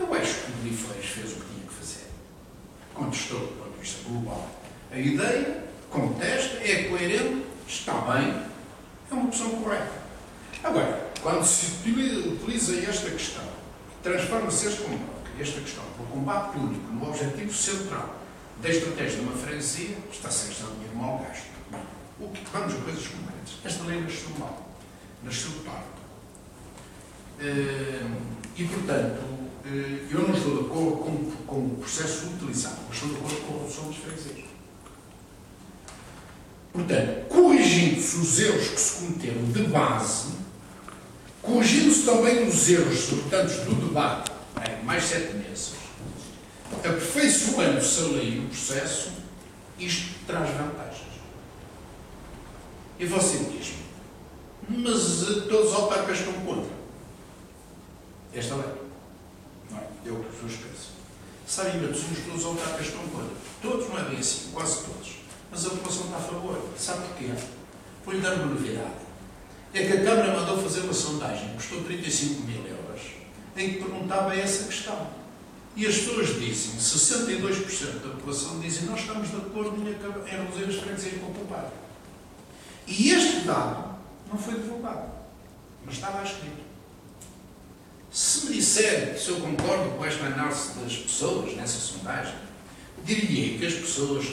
Eu acho que o Guilherme fez o que tinha que fazer. Contestou do ponto de vista global a ideia, contesta, é coerente, está bem, é uma opção correta. Agora, quando se utiliza esta questão, transforma-se esta questão para o combate único no objetivo central da estratégia de uma freguesia, está a ser dinheiro mal gasto. Bem, vamos a coisas concretas. Esta lei nasceu mal, nasceu tarde. E, portanto, eu não estou de acordo com o processo utilizado, mas estou de acordo com a redução das freguesias. Portanto, corrigindo-se os erros que se cometeram de base, corrigindo-se também os erros resultantes do debate em mais 7 meses, aperfeiçoando-se a lei e o processo, isto traz vantagens. E você diz-me, mas todos os autarcas estão contra esta lei. Não é? É o que as pessoas pensam. Sabem, Matosinhos, todos os autarcas estão contra. Todos, não é bem assim, quase todos. Mas a população está a favor. Sabe porquê? Vou-lhe dar uma novidade. É que a Câmara mandou fazer uma sondagem, custou 35 mil euros, em que perguntava essa questão. E as pessoas dizem, 62% da população dizem, nós estamos de acordo em reduzir as freguesias para poupar. E este dado não foi divulgado, mas está lá escrito. Se me disser se eu concordo com esta análise das pessoas nessa sondagem, diria que as pessoas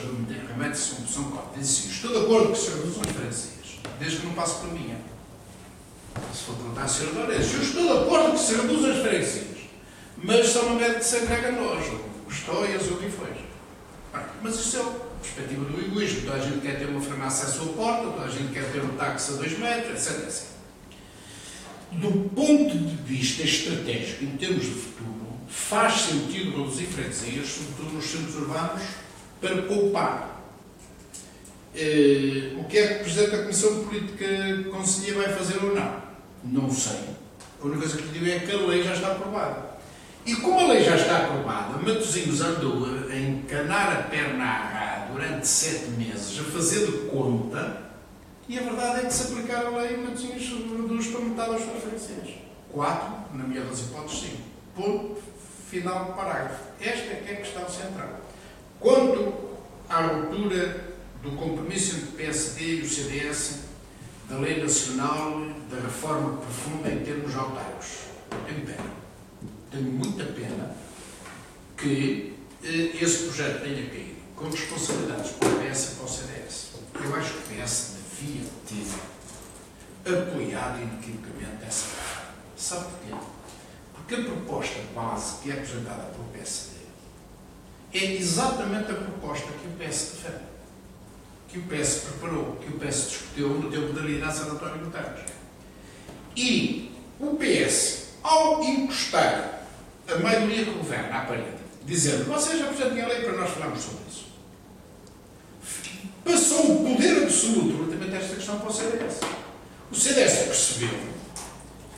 remetem-se a uma opção correta. Dizem assim, estou de acordo que se reduzam as freguesias, desde que não passe por mim. Se for perguntar a senhora, eu estou de acordo que se reduzam as freguesias, mas só não deve se agrega a nós, os toias ou o que for. Mas isso é a perspectiva do egoísmo. Toda a gente quer ter uma farmácia à sua porta, toda a gente quer ter um táxi a 2 metros, etc, etc. Do ponto de vista estratégico, em termos de futuro, faz sentido reduzir freguesias, sobretudo nos centros urbanos, para poupar. O que é que o Presidente da Comissão Política Conselhia vai fazer ou não? Não sei. A única coisa que lhe digo é que a lei já está aprovada. E como a lei já está aprovada, Matosinhos andou a encanar a perna à rá durante 7 meses, a fazer de conta, e a verdade é que se aplicar a lei, Matosinhos reduz para metade as suas freguesias. 4, na melhor das hipóteses, 5. Ponto final do parágrafo. Esta é que é a questão central. Quanto à ruptura do compromisso entre o PSD e o CDS da Lei Nacional da Reforma Profunda em termos autárquicos, tenho pena. Tenho muita pena que esse projeto tenha caído com responsabilidades para o PS e para o CDS. Eu acho que o PS devia ter apoiado inequivocamente essa reforma. Sabe porquê? Porque a proposta base que é apresentada pelo PSD é exatamente a proposta que o PS defende, que o PS preparou, que o PS discutiu no tempo da liderança de António Guterres. E o PS, ao encostar a maioria que governa à parede, dizendo: vocês já apresentem a lei para nós falarmos sobre isso, passou o poder absoluto relativamente a esta questão para o CDS. O CDS percebeu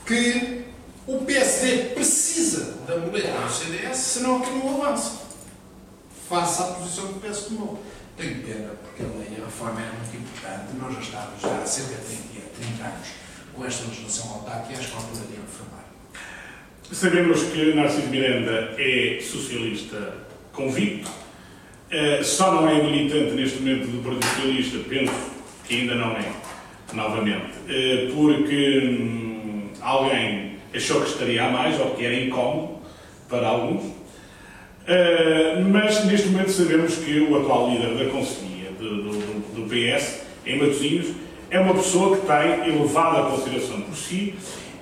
que o PSD precisa da muleta do CDS, senão aquilo não avança. Face à posição que o PS tomou. Tenho pena, porque a reforma era muito importante. Nós já estávamos há cerca de 30 anos com esta legislação autárquica e acho que a altura de reformar. Sabemos que Narciso Miranda é socialista convicto, só não é militante neste momento do Partido Socialista, penso que ainda não é, novamente, porque alguém achou que estaria a mais, ou que era incómodo para alguns, mas neste momento sabemos que o atual líder da Conselhia do PS, em Matosinhos, é uma pessoa que tem elevada consideração por si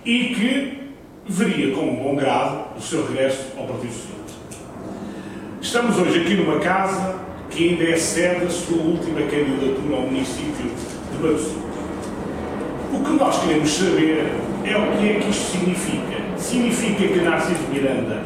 e que veria com um bom grado o seu regresso ao Partido Socialista. Estamos hoje aqui numa casa que ainda é sede da sua última candidatura ao município de Matosinhos. O que nós queremos saber é o que é que isto significa. Significa que Narciso Miranda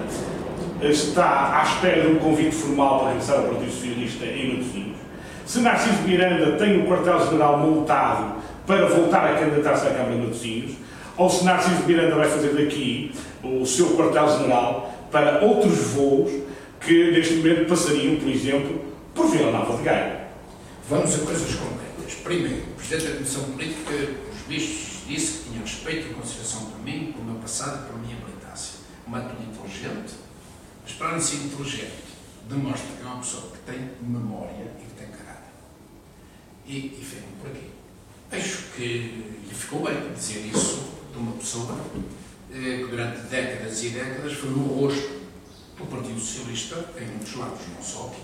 está à espera de um convite formal para regressar ao Partido Socialista em Matosinhos. Se Narciso Miranda tem o quartel-general montado para voltar a candidatar-se à Câmara de Matosinhos, ou se Narciso Miranda vai fazer daqui o seu quartel-general para outros voos que neste momento passariam, por exemplo, por Vila Nova de Gaia. Vamos a coisas concretas. Primeiro, o Presidente da Comissão Política, os bichos, disse que tinha respeito e consideração por mim, pelo meu passado e pela minha militância. Uma atitude inteligente, mas para além de ser inteligente, demonstra que é uma pessoa que tem memória e que tem caráter. E fico por aqui. Acho que lhe ficou bem dizer isso de uma pessoa que durante décadas e décadas foi no rosto do Partido Socialista em muitos lados, não só aqui.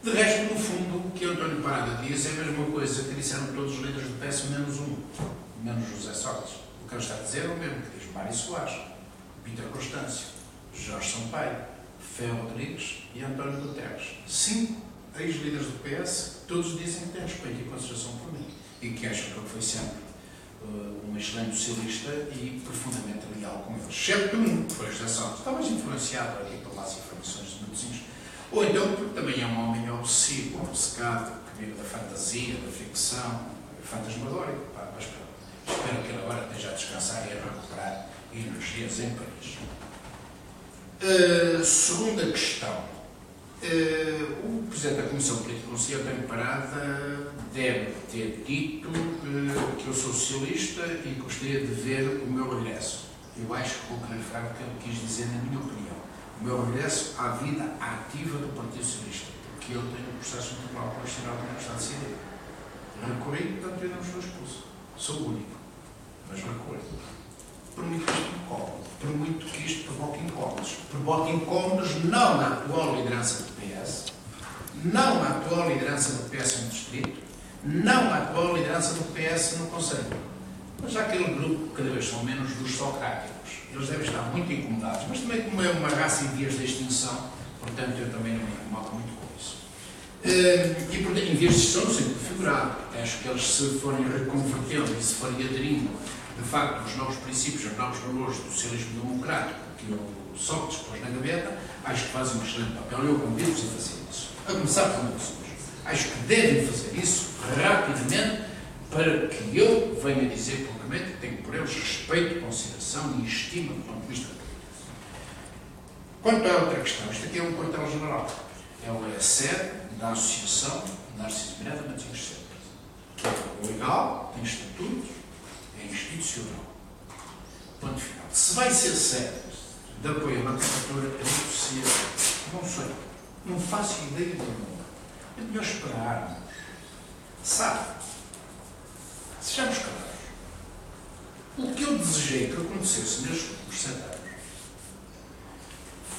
De resto, no fundo, o que António Parada diz é a mesma coisa que disseram todos os líderes do PS, menos um, menos José Sócrates. O que ele está a dizer é o mesmo que diz Mário Soares, Vítor Constâncio, Jorge Sampaio, Fé Rodrigues e António Guterres. 5 ex-líderes do PS, todos dizem que têm respeito e consideração por mim e que acham que eu fui sempre um excelente socialista e profundamente leal com eles. Exceto um, que foi José Sócrates, está mais influenciado aqui pelas informações de Matosinhos, ou então porque também é um homem obsessivo, obcecado, que vive da fantasia, da ficção, fantasmagórico. Mas espero que ele agora esteja a descansar e a recuperar energias em Paris. Segunda questão. O Presidente da Comissão Política Conselhia, António Parada, deve ter dito que eu sou socialista e gostaria de ver o meu regresso. Eu acho que vou clarificar o que ele quis dizer, na minha opinião. O meu regresso à vida ativa do Partido Socialista, porque eu tenho um processo no Tribunal Constitucional que não está decidido. Recorri, portanto, eu não estou expulso. Sou o único. Mas recorri. Por muito que isto me incómodo, por muito que isto provoque incómodos. Provoque incómodos não na atual liderança do PS, não na atual liderança do PS no Distrito, não na atual liderança do PS no Conselho. Mas há aquele grupo que cada vez são menos dos socráticos. Eles devem estar muito incomodados, mas também como é uma raça em vias de extinção, portanto eu também não me incomodo muito com isso. E portanto, em vias de extinção, sempre figurado, acho que eles se forem reconvertendo e se forem aderindo de facto, os novos princípios, os novos valores do socialismo democrático que o Sócrates pôs na gaveta, acho que fazem um excelente papel e eu convido-vos a fazer isso. A começar por Matosinhos. Acho que devem fazer isso rapidamente para que eu venha dizer publicamente que tenho por eles respeito, consideração e estima do ponto de vista da política. Quanto à outra questão, isto aqui é um quartel-general. É a sede da Associação Narciso Miranda Matosinhos Centro, que é legal, tem estatutos, é institucional. Ponto final. Se vai ser sede de apoio à candidatura, eu não sei. Não faço ideia nenhuma. É melhor esperarmos. Sabe? Sejamos claros. O que eu desejei que acontecesse nestes últimos 7 anos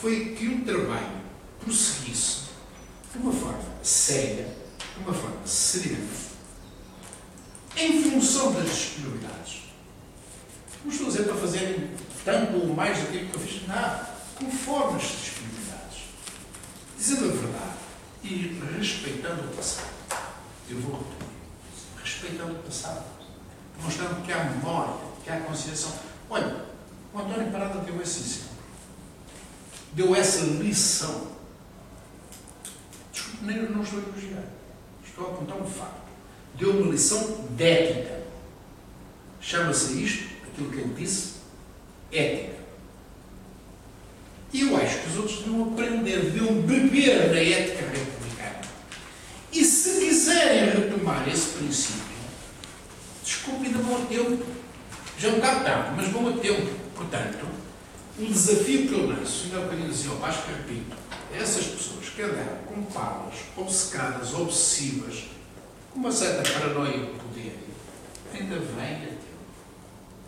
foi que o trabalho prosseguisse de uma forma séria, de uma forma serena, em função das disponibilidades. Não estou a dizer para fazerem tanto ou mais daquilo que eu fiz, não, conforme as disponibilidades. Dizendo a verdade e respeitando o passado. Eu vou repetir. Respeitando o passado. Demonstrando que há memória, que há consideração. Olha, o António Parada deu esse ensino. Deu essa lição. Desculpe, nem eu não estou a elogiar. Estou a apontar um facto. Deu uma lição de ética. Chama-se isto, aquilo que ele disse, ética. E eu acho que os outros deviam aprender, deviam beber na ética republicana. E se quiserem retomar esse princípio, desculpe, ainda vão a tempo. Já um bocado tarde, mas vão a tempo. Portanto, o desafio que eu lanço, ainda há bocadinho dizia ao Vasco, repito, essas pessoas que andaram com palas, obcecadas, obsessivas, com uma certa paranoia de poder, ainda vêm a tempo.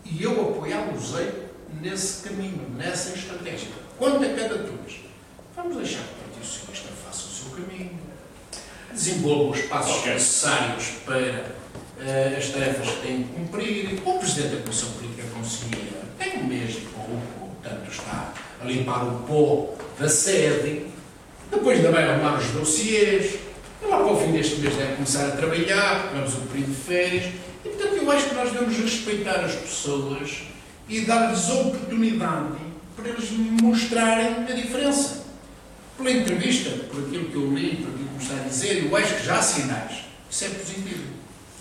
E eu apoiá-los-ei nesse caminho, nessa estratégia. Quanto a candidaturas, vamos deixar que o Partido Socialista faça o seu caminho, desenvolva os passos necessários para as tarefas que têm de cumprir. O Presidente da Comissão Política Conselhia tem um mês de pouco, portanto está a limpar o pó da sede, depois ainda vai arrumar os dossiês, e lá para o fim deste mês deve começar a trabalhar, vamos o período de férias, e portanto eu acho que nós devemos respeitar as pessoas e dar-lhes oportunidade para eles mostrarem a diferença. Pela entrevista, por aquilo que eu li, por aquilo que me está a dizer, eu acho que já há sinais. Isso é positivo.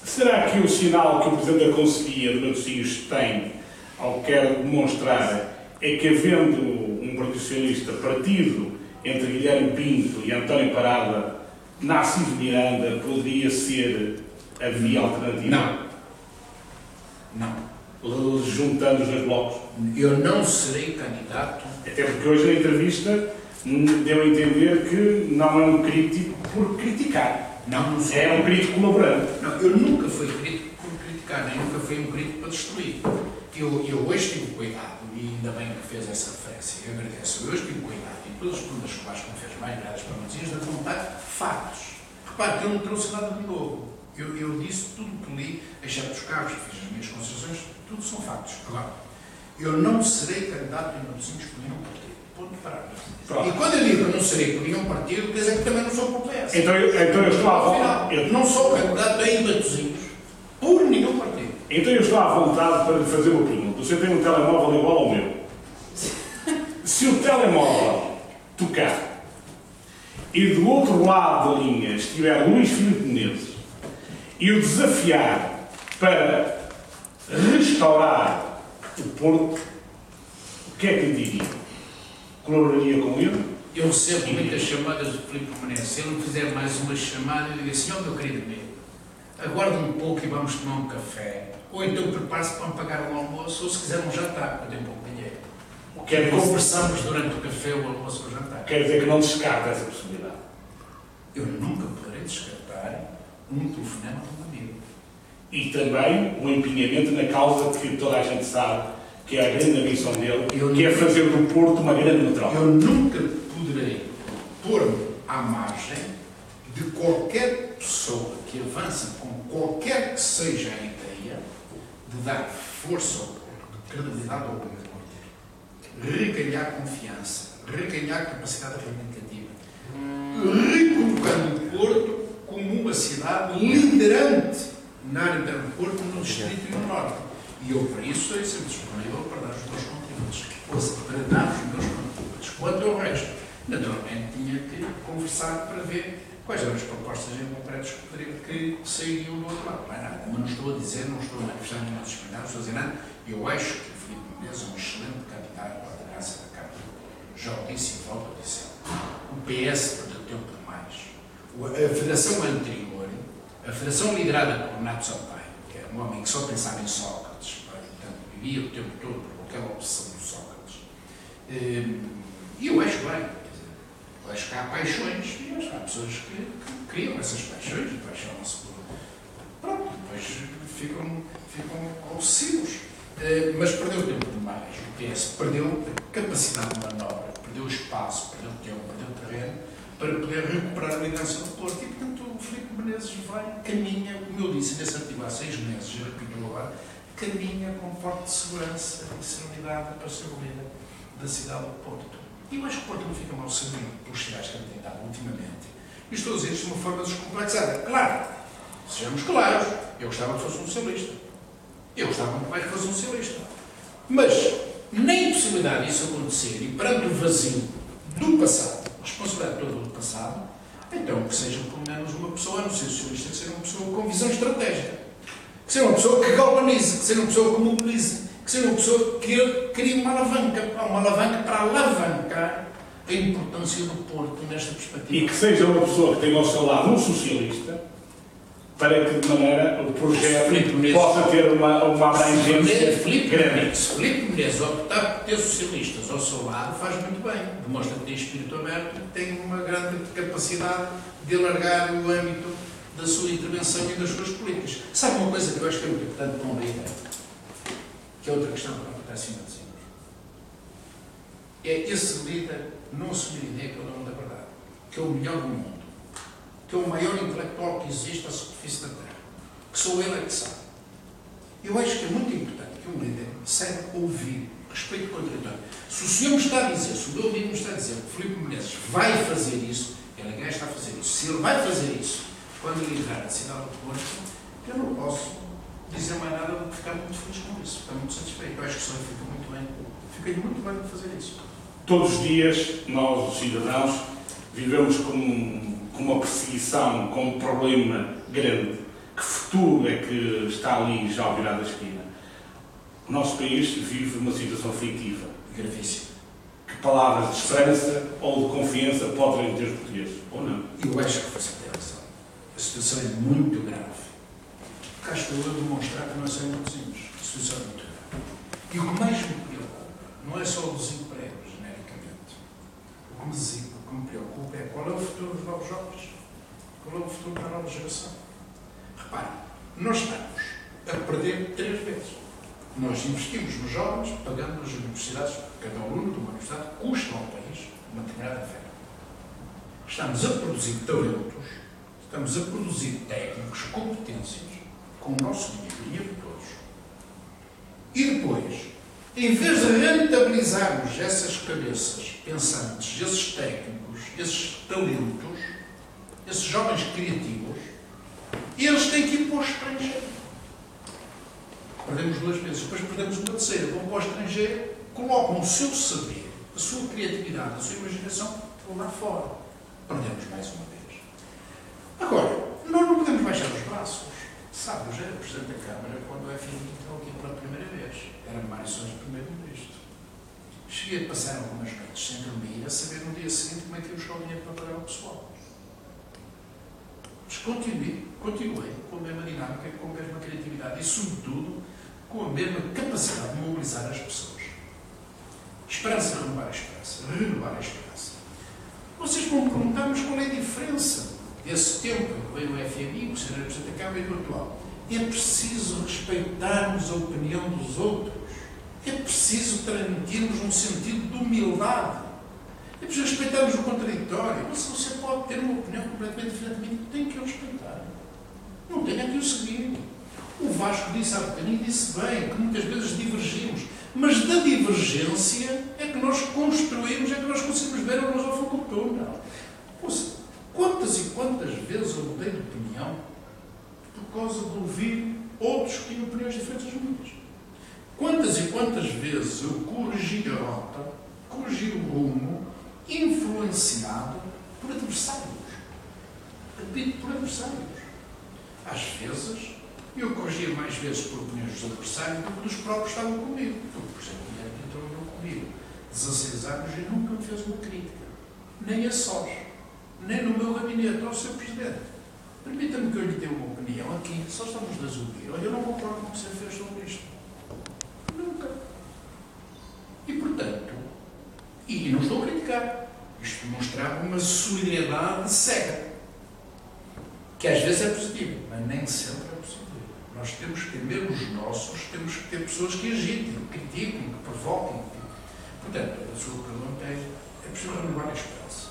Será que o sinal que o Presidente da Conselhia de Matosinhos tem, ao que quer demonstrar, é que havendo um Partido Socialista partido entre Guilherme Pinto e António Parada, Narciso Miranda poderia ser a via alternativa? Não. Juntando os dois blocos? Eu não serei candidato. Até porque hoje a entrevista deu a entender que não é um crítico por criticar. Não sou. É um crítico colaborante. Não, eu nunca fui crítico por criticar, nem nunca fui um crítico para destruir. Eu hoje tive cuidado, e ainda bem que fez essa referência, eu agradeço. Eu hoje tive cuidado, e todas as perguntas que o Vasco me fez mais graves para Matosinhos, de apontar factos. Repare que eu não trouxe nada de novo. Eu disse tudo o que li, exceto os carros, fiz as minhas considerações, tudo são factos. Agora, eu não serei candidato em Matosinhos por nenhum partido. Ponto parado. E quando eu digo que não serei por nenhum partido, quer dizer que também não sou por PS. Então eu estou à vontade. Eu não sou candidato em Matosinhos por nenhum partido. Então eu estou à vontade para lhe fazer uma pergunta. Você tem um telemóvel igual ao meu. Se o telemóvel tocar e do outro lado da linha estiver Luís Filipe Menezes e o desafiar para restaurar o Porto, o que é que lhe diria? Colaboraria com ele? Eu recebo muitas chamadas do Filipe Menezes. Se ele me fizer mais uma chamada, eu digo assim: ó meu querido amigo, aguarde um pouco e vamos tomar um café. Ou então prepare-se para me pagar um almoço, ou se quiser um jantar, eu tenho pouco dinheiro. Conversamos durante o café, o almoço ou o jantar. Quer dizer que não descarta essa possibilidade? Eu nunca poderei descartar um telefonema de um amigo. E também o empenhamento na causa que toda a gente sabe que é a grande ambição dele, que é fazer do Porto uma grande metrópole. Eu nunca poderei pôr-me à margem de qualquer pessoa que avance com qualquer que seja a ideia de dar força ao Porto, de credibilidade ao Porto, reganhar confiança, reganhar capacidade reivindicativa, recolocando o Porto como uma cidade liderante na área interna do Porto, no Distrito e no Norte. E eu, para isso, sou sempre disponível para dar os meus contributos. Ou seja, para dar os meus contributos. Quanto ao resto, naturalmente, tinha que conversar para ver Quais eram as propostas em concretos que sairiam do outro lado? Não é nada. Mas não estou a dizer, não estou a manifestar nenhuma disciplinar, não estou a dizer nada. Eu acho que o Filipe Menezes é um excelente candidato à liderança da Câmara. Já o disse e volto a dizer. O PS perdeu tempo demais. A federação anterior, a federação liderada por Renato Sampaio, que era um homem que só pensava em Sócrates, portanto, vivia o tempo todo por aquela obsessão do Sócrates. E eu acho bem. Eu acho que há paixões e acho que há pessoas que criam essas paixões e apaixonam-se por. Pronto, depois ficam obsessivos. Mas perdeu tempo demais. O PS perdeu capacidade de manobra, perdeu espaço, perdeu tempo, perdeu terreno para poder recuperar a liderança do Porto. E, portanto, o Filipe Menezes caminha, como eu disse nesse artigo há 6 meses, e repito agora, caminha com forte segurança e serenidade para ser o líder da cidade do Porto. E eu acho que o Porto não fica mal servido pelos sinais que ele tem dado ultimamente. E estou a dizer isto de uma forma descomplexada. Claro, sejamos claros, eu gostava que fosse um socialista. Eu gostava muito mais que fosse um socialista. Mas, na impossibilidade disso acontecer, e perante o vazio do passado, a responsabilidade toda do passado, então que seja pelo menos uma pessoa, não ser socialista, que seja uma pessoa com visão estratégica. Que seja uma pessoa que galvanize, que seja uma pessoa que mobilize, que seja uma pessoa que crie uma alavanca para alavancar a importância do Porto nesta perspectiva. E que seja uma pessoa que tenha ao seu lado um socialista, para que de maneira o projeto possa ter uma abrangência grande. Se Filipe Menezes optar por ter socialistas ao seu lado, faz muito bem. Demonstra que tem espírito aberto e tem uma grande capacidade de alargar o âmbito da sua intervenção e das suas políticas. Sabe uma coisa que eu acho que é muito importante para uma ideia? Que é outra questão que não está acima de cima. É esse líder não assumir a ideia que é o dono da verdade, que é o melhor do mundo, que é o maior intelectual que existe à superfície da Terra, que sou ele que sabe. Eu acho que é muito importante que um líder saiba ouvir, respeito o contraditório. Se o senhor me está a dizer, se o meu amigo me está a dizer que Filipe Menezes vai fazer isso, ele está a fazer isso. Se ele vai fazer isso, quando liderar a cidade do Porto, eu não posso dizer mais nada do que ficar muito feliz com isso, ficar muito satisfeito. Eu acho que o senhor fica muito bem, fica-lhe muito bem de fazer isso. Todos os dias, nós, os cidadãos, vivemos com uma perseguição, com um problema grande. Que futuro é que está ali já ao virar da esquina? O nosso país vive uma situação aflitiva, gravíssima. Que palavras de esperança ou de confiança podem ter os portugueses, ou não? Eu acho que você tem razão. A situação é muito grave. Cá estou a demonstrar que nós somos vizinhos. A situação é muito grave. E o que mais me preocupa não é só o desemprego, genericamente. O que me preocupa é qual é o futuro dos novos jovens. Qual é o futuro da nova geração. Repare, nós estamos a perder 3 vezes. Nós investimos nos jovens, pagando as universidades, cada aluno de uma universidade custa ao país uma determinada verba. Estamos a produzir talentos, estamos a produzir técnicos, competências, com o nosso dinheiro de todos. E depois, em vez de rentabilizarmos essas cabeças pensantes, esses técnicos, esses talentos, esses jovens criativos, eles têm que ir para o estrangeiro. Perdemos 2 vezes, depois perdemos uma terceira. Vão para o estrangeiro, colocam o seu saber, a sua criatividade, a sua imaginação lá fora. Perdemos mais uma vez. Agora, nós não podemos baixar os braços. Sabe, eu já era Presidente da Câmara quando o FMI entrou aqui pela primeira vez. Era Mário Soares Primeiro-Ministro. Cheguei a passar algumas noites sem dormir, a saber no dia seguinte como é que eu chegar o dinheiro para pagar o pessoal. Mas continuei com a mesma dinâmica, com a mesma criatividade e, sobretudo, com a mesma capacidade de mobilizar as pessoas. Esperança, renovar a esperança. Renovar a esperança. Vocês vão me perguntar, mas qual é a diferença desse tempo em que veio o FMI, o Sr. Presidente da Câmara e do atual? É preciso respeitarmos a opinião dos outros. É preciso transmitirmos um sentido de humildade. É preciso respeitarmos o contraditório. Mas se você pode ter uma opinião completamente diferente de mim, tem que o respeitar. Não tenha que o seguir. O Vasco disse há bocadinho, disse bem, que muitas vezes divergimos. Mas da divergência é que nós construímos, é que nós conseguimos ver a luz ao fundo do túnel. Ouça, quantas e quantas vezes eu mudei de opinião por causa de ouvir outros que tinham opiniões diferentes das minhas? Quantas e quantas vezes eu corrigi a rota, corrigi o rumo, influenciado por adversários. repito, por adversários. Às vezes, eu corrigia mais vezes por opiniões dos adversários do que dos próprios que estavam comigo. Porque, por exemplo, o Guilherme trabalhou comigo 16 anos e nunca me fez uma crítica. Nem a sós. Nem no meu gabinete, ao Sr. Presidente. Permita-me que eu lhe dê uma opinião aqui, só estamos a ouvir. Olha, eu não concordo com o que você fez sobre isto. Nunca. E, portanto, e não estou a criticar. Isto demonstrava uma solidariedade cega. Que às vezes é positivo, mas nem sempre é positivo. Nós temos que ter, mesmo os nossos, temos que ter pessoas que agitem, que critiquem, que provoquem. Portanto, a sua pergunta é preciso renovar a esperança.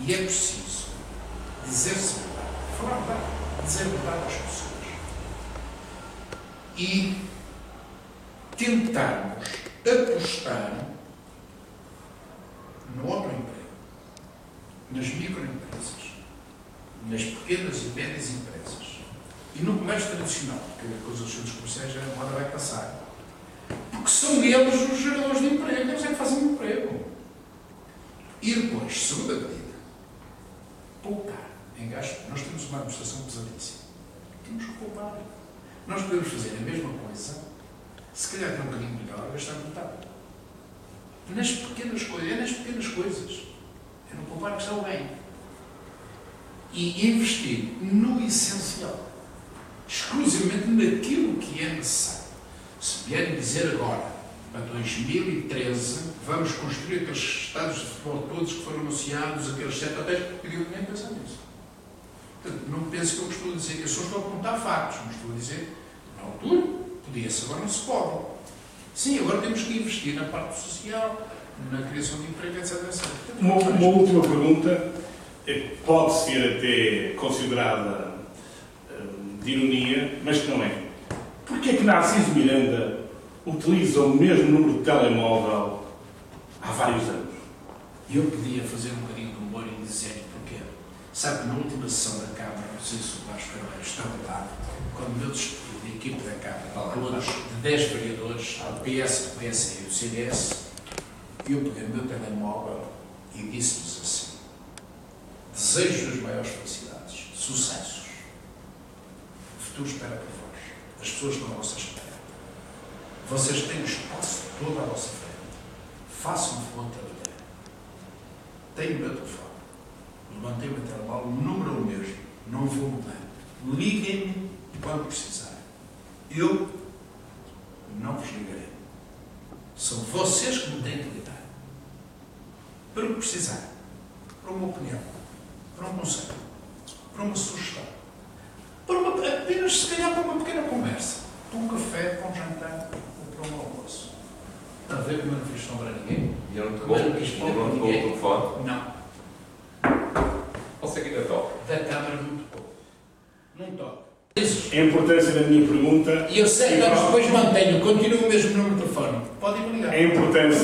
E é preciso dizer-se verdade, falar verdade, dizer verdade às pessoas. E tentarmos apostar no autoemprego, nas microempresas, nas pequenas e médias empresas e no comércio tradicional, porque com os assuntos comerciais a moda vai passar. Porque são eles os geradores de emprego, eles é que fazem o emprego. E depois, segunda medida, poupar em gasto. Nós temos uma administração pesadíssima. Temos que poupar. Nós podemos fazer a mesma coisa, se calhar um bocadinho melhor, gastar metade. Nas pequenas coisas, é nas pequenas coisas. É no poupar que está o bem. E investir no essencial, exclusivamente naquilo que é necessário. Se vierem dizer agora, para 2013, vamos construir aqueles estádios de futebol todos que foram anunciados, aqueles 7 hotéis, eu digo, nem pensar nisso. Portanto, não pense que eu estou a dizer, eu só estou a apontar factos, não estou a dizer, na altura, podia-se, agora não se pode. Sim, agora temos que investir na parte social, na criação de emprego, etc. Portanto, uma última pergunta, pode ser até considerada de ironia, mas que não é. Porquê é que Narciso Miranda utiliza o mesmo número de telemóvel há vários anos? Eu podia fazer um bocadinho de humor e dizer porquê. Sabe, na última sessão da Câmara, não sei se o Vasco Carvalho estava lá, quando eu despedi da equipe da Câmara, todos, de 10 vereadores, do PS, do PSD e do CDS, eu peguei o meu telemóvel e disse-lhes assim: desejo as maiores felicidades, sucessos. O futuro espera por vós. As pessoas estão à vossa espera. Vocês têm o espaço todo à vossa frente. Façam o favor de trabalhar. Tenho o meu telefone. Levantei o meu telemóvel, o número é o mesmo. Não vou mudar. Liguem-me quando precisarem. Eu não vos ligarei. São vocês que me têm que ligar. Para o que precisarem. Para uma opinião. Para um conselho. Para uma sugestão. Para uma, apenas, se calhar, para uma pequena conversa. Para um café, para um jantar ou para um almoço. Está a ver como eu não fiz sombra a ninguém? E eu não te vou o telefone? Não. Você que ainda toca. Da Câmara, muito pouco. Não toca. A importância da minha pergunta... E eu 7 anos depois mantenho, continuo o mesmo número de telefone. Podem-me ligar. A importância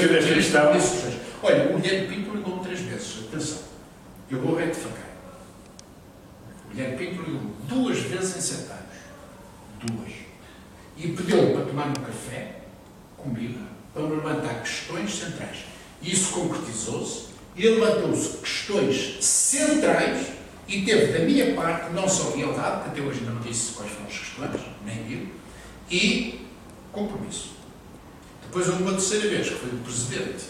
desta questão... Olha, o Guilherme Pinto ligou-me 3 vezes. Atenção. Eu vou retificar. O Guilherme Pinto ligou-me 2 vezes em 7 anos. 2. E pediu-me para tomar um café comigo, para me levantar questões centrais. Isso concretizou-se. Ele levantou-se questões centrais e teve da minha parte não só lealdade, que até hoje ainda não disse quais foram as questões, nem viu, e compromisso. Depois houve uma terceira vez, que foi o presidente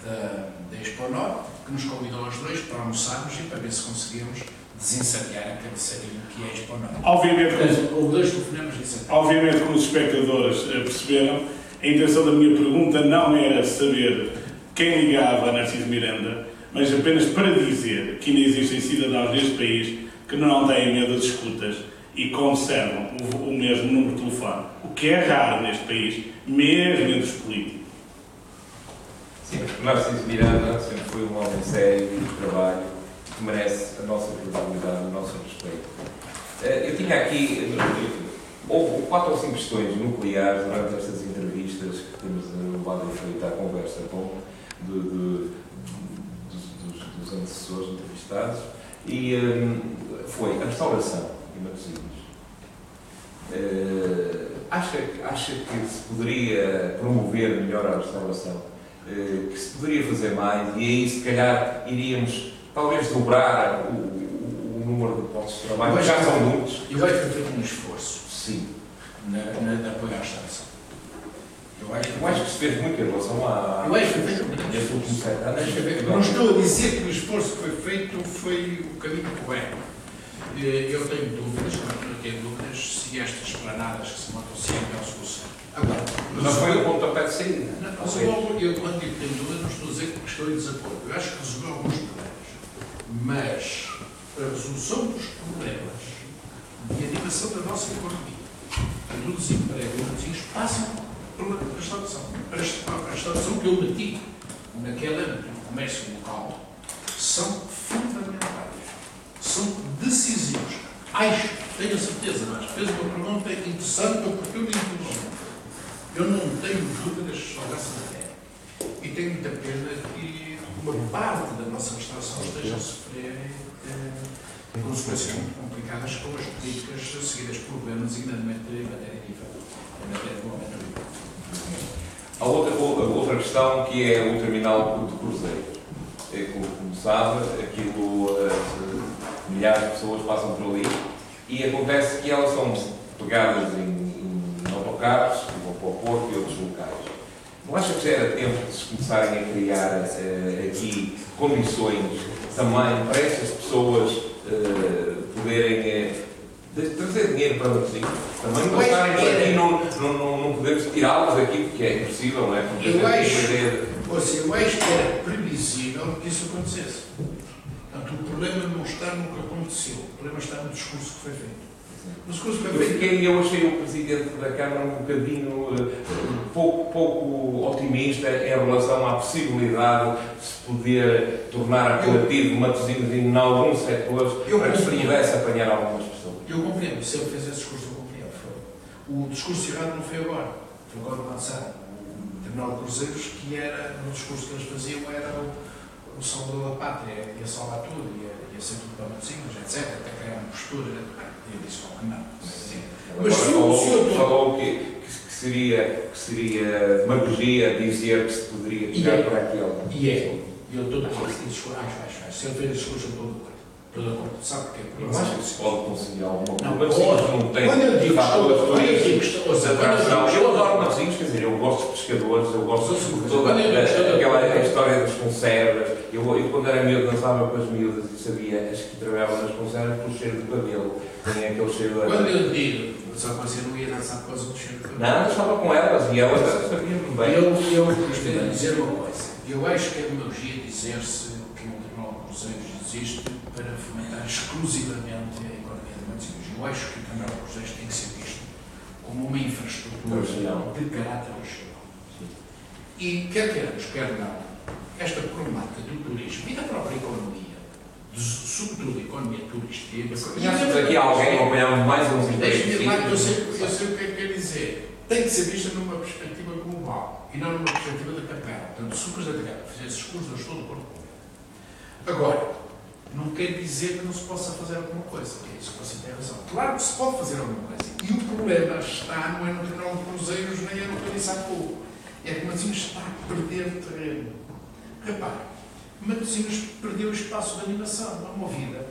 da Expo Norte, que nos convidou aos 2 para almoçarmos e para ver se conseguíamos desensadear aquele sarinho que é a Expo Norte. Houve 2 telefonemas desensadeados. Obviamente, como os espectadores perceberam, a intenção da minha pergunta não era saber quem ligava a Narciso Miranda, mas apenas para dizer que ainda existem cidadãos deste país que não têm medo de escutas e conservam o mesmo número de telefone, o que é raro neste país, mesmo entre os políticos. Sim, Narciso Miranda sempre foi um homem sério e de trabalho que merece a nossa credibilidade, o nosso respeito. Eu tinha aqui, houve 4 ou 5 questões nucleares durante estas entrevistas que temos levado a feita à conversa com dos antecessores entrevistados, e foi a restauração em Matosinhos. Acha que se poderia promover melhor a restauração, que se poderia fazer mais, e aí se calhar iríamos talvez dobrar o número de postos de trabalho, já são muitos. Eu acho que foi um esforço. Sim. Na apoio à restauração. Eu acho que se fez muito em relação a... Eu acho que foi feito estes últimos 7 anos. Não estou a dizer que o esforço que foi feito foi o caminho correto. Eu tenho dúvidas, não tenho dúvidas, se estas esplanadas que se montam sempre é a solução. Agora, não foi o pontapé de saída. Eu, quando digo que tenho dúvidas, não estou a dizer que estou em desacordo. Eu acho que resolveu alguns problemas. Mas a resolução dos problemas e a animação da nossa economia, do desemprego e dos desemprego passam pela restauração. A restauração que eu meti naquele âmbito do comércio local são fundamentais. São decisivos. Acho, tenho a certeza, mas fez uma pergunta interessante oportunamente. Eu não tenho dúvidas sobre essa matéria. E tenho muita pena que uma parte da nossa restauração esteja a sofrer consequências muito complicadas com as políticas seguidas por governos, designadamente em matéria de IVA, em matéria do aumento do IVA. Há outra questão que é o terminal de cruzeiros. Como sabe, aquilo, milhares de pessoas passam por ali e acontece que elas são pegadas em autocarros, que vão para o Porto e outros locais. Não acha que já era tempo de se começarem a criar aqui condições também para essas pessoas poderem trazer dinheiro para o vizinho? Também não estarem aqui, não podemos tirá-los aqui porque é impossível, não é? Porque eu acho que era previsível que isso acontecesse. Portanto, o problema não está no que aconteceu, o problema está no discurso que foi feito. Eu achei o Presidente da Câmara um bocadinho pouco otimista em relação à possibilidade de se poder tornar apelativo Matosinhos em alguns setores para que se pudesse apanhar algumas pessoas. Eu compreendo, se ele fez esse discurso, eu compreendo. O discurso errado não foi agora, foi agora lançado. O Terminal de Cruzeiros, que era, no discurso que eles faziam, era o salvador da pátria, ia salvar tudo, ia ser tudo para Matosinhos, etc. Até criar uma postura. Eu disse, não. Mas falou que seria demagogia dizer que se poderia tirar para aquele. E é. Eu estou de acordo. Se ele fez esse discurso, eu estou de acordo. Sabe porquê? Eu acho que se pode conseguir alguma coisa. Não tem. Quando eu digo eu adoro Matosinhos, quer dizer, eu gosto dos pescadores, eu gosto de toda aquela história das conservas. Eu quando era miúdo, dançava com as miúdas e sabia, as que trabalhavam nas conservas, pelo cheiro do cabelo. Tinha aquele cheiro da... Quando eu digo, só que você não ia dançar por causa do cheiro do cabelo. Não, eu estava com elas e elas sabiam bem. Eu gostaria de dizer uma coisa. Eu acho que é demagogia dizer-se que o Terminal de Cruzeiros existe para fomentar exclusivamente a economia de Matosinhos. Eu acho que o Terminal de Cruzeiros tem que ser visto como uma infraestrutura de caráter regional. E quer queiramos, quer não, esta problemática do turismo e da própria economia, sobretudo a economia turística. Conhecemos aqui alguém, acompanhamos mais uns interesses. Eu sei o que é que quer dizer. Tem que ser vista numa perspectiva global e não numa perspectiva da capela. Portanto, se o Presidente da Câmara fizer esses cursos, eu estou de acordo com ele. Agora, não quer dizer que não se possa fazer alguma coisa. É isso que você tem razão. Claro que se pode fazer alguma coisa. E o problema está, não é no Terminal de Cruzeiros, nem é no que eu disse há pouco. É que Matosinhos está a perder terreno. Repare, Matosinhos perdeu o espaço de animação, uma vida,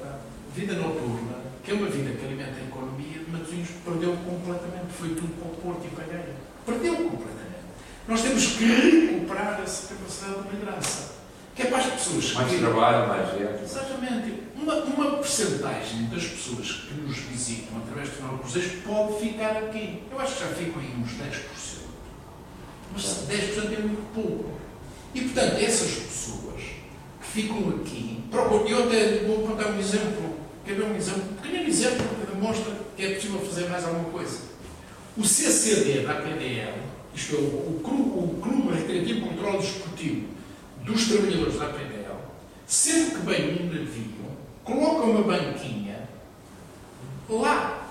vida noturna, que é uma vida que alimenta a economia, Matosinhos perdeu completamente, foi tudo para o Porto e para a Gaia. Perdeu completamente. Nós temos que recuperar essa capacidade de liderança. Que é para as pessoas mais trabalho, mais gente. Exatamente. Uma percentagem das pessoas que nos visitam através do Terminal de Cruzeiros pode ficar aqui. Eu acho que já ficam aí uns 10%. Mas 10% é muito pouco. E, portanto, essas pessoas que ficam aqui, eu até vou contar um exemplo, quer ver um exemplo, um pequeno exemplo que demonstra que é possível fazer mais alguma coisa. O CCD da APDL, isto é, o Clube Recreativo Cultural Desportivo dos Trabalhadores da APDL, sempre que vem um navio, coloca uma banquinha lá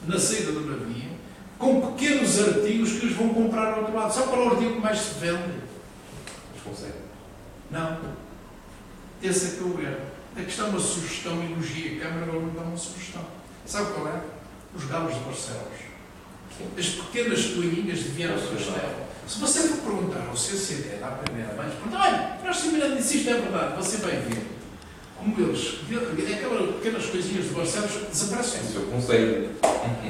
na saída do navio, com pequenos artigos que eles vão comprar ao outro lado. Só para o artigo que mais se vende. Consegue? Não. Esse é que é o erro. Aqui está uma sugestão, elogia a Câmara, agora não dá uma sugestão. Sabe qual é? Os galos de Barcelos. As pequenas toalhinhas de Viana do Castelo. Se você for perguntar ao CCD da primeira vez, olha, nós simplesmente disse isto é verdade, você vai ver. como eles, aquelas pequenas coisinhas de Barcelos desaparecem. É o seu conselho.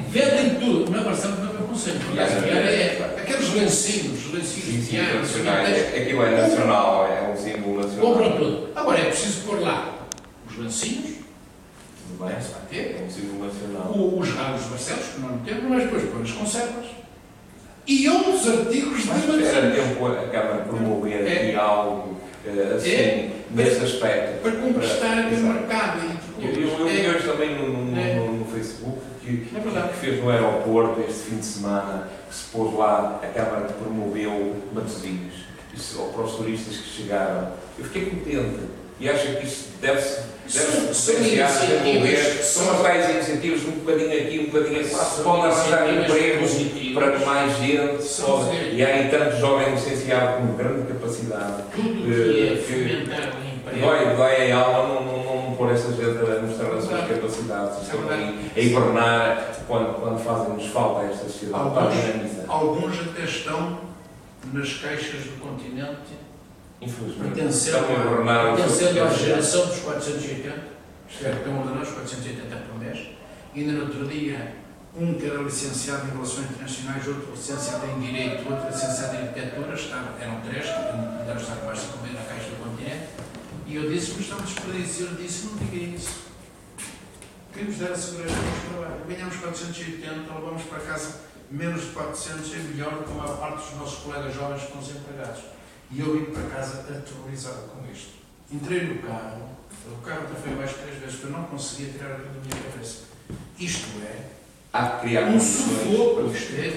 Vendem tudo. Não é Barcelos, não é meu conselho. Aqueles lencinhos diários. Aquilo é nacional, é um símbolo nacional. Compram tudo. Agora é preciso pôr lá os lencinhos. Tudo bem, Se vai ter. é um símbolo nacional. Os ralos de Barcelos, que não temos, mas depois pôr as conservas. E outros artigos de Era tempo a Câmara promover aqui algo assim, nesse aspecto. Para conquistar aquele mercado. Eu vi hoje também no Facebook que fez no aeroporto este fim de semana, que se pôs lá, a Câmara que promoveu Matosinhos, para os turistas que chegaram. Eu fiquei contente e acho que isso deve-se potenciar, desenvolver. São as tais iniciativas, um bocadinho aqui, um bocadinho aqui, se pode arranjar empregos para mais gente, e há aí tantos jovens licenciados com grande capacidade. Tudo que é fomentar o emprego. Dói a alma não pôr essa gente a mostrar as suas capacidades, estão a hibernar quando fazem-nos falta a esta sociedade para dinamizar. Alguns até estão nas caixas do continente, infelizmente, pertencendo à geração dos 480, isto é, que estão ordenados 480 por mês. Ainda no outro dia, um que era licenciado em Relações Internacionais, outro licenciado em Direito, outro licenciado em Arquitetura, eram três, que devem estar mais de comer na caixa do continente, e eu disse, mas estamos desperdício. Eu disse, não diga isso. Queremos dar a segurança ao nosso trabalho. Ganhamos 480, levamos para casa menos de 400, é melhor do que a maior parte dos nossos colegas jovens que estão desempregados. E eu vim para casa aterrorizado com isto. Entrei no carro, o carro até foi abaixo 3 vezes, porque eu não conseguia tirar aquilo da minha cabeça. Isto é há que criar um sufoco. Isto é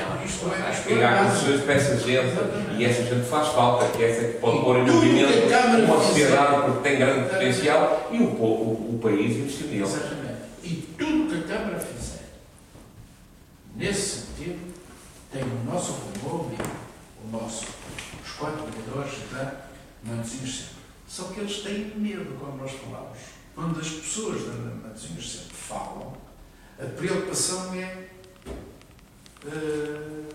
criar condições para essa gente, e essa gente faz falta, que essa que pode pôr em movimento uma sociedade porque tem grande potencial e o país investir nele. Exatamente. E tudo que a Câmara fizer nesse sentido tem o nosso rumor, os 4 vereadores da Matosinhos Centro. Só que eles têm medo quando nós falamos. Quando as pessoas da Matosinhos Centro falam, a preocupação é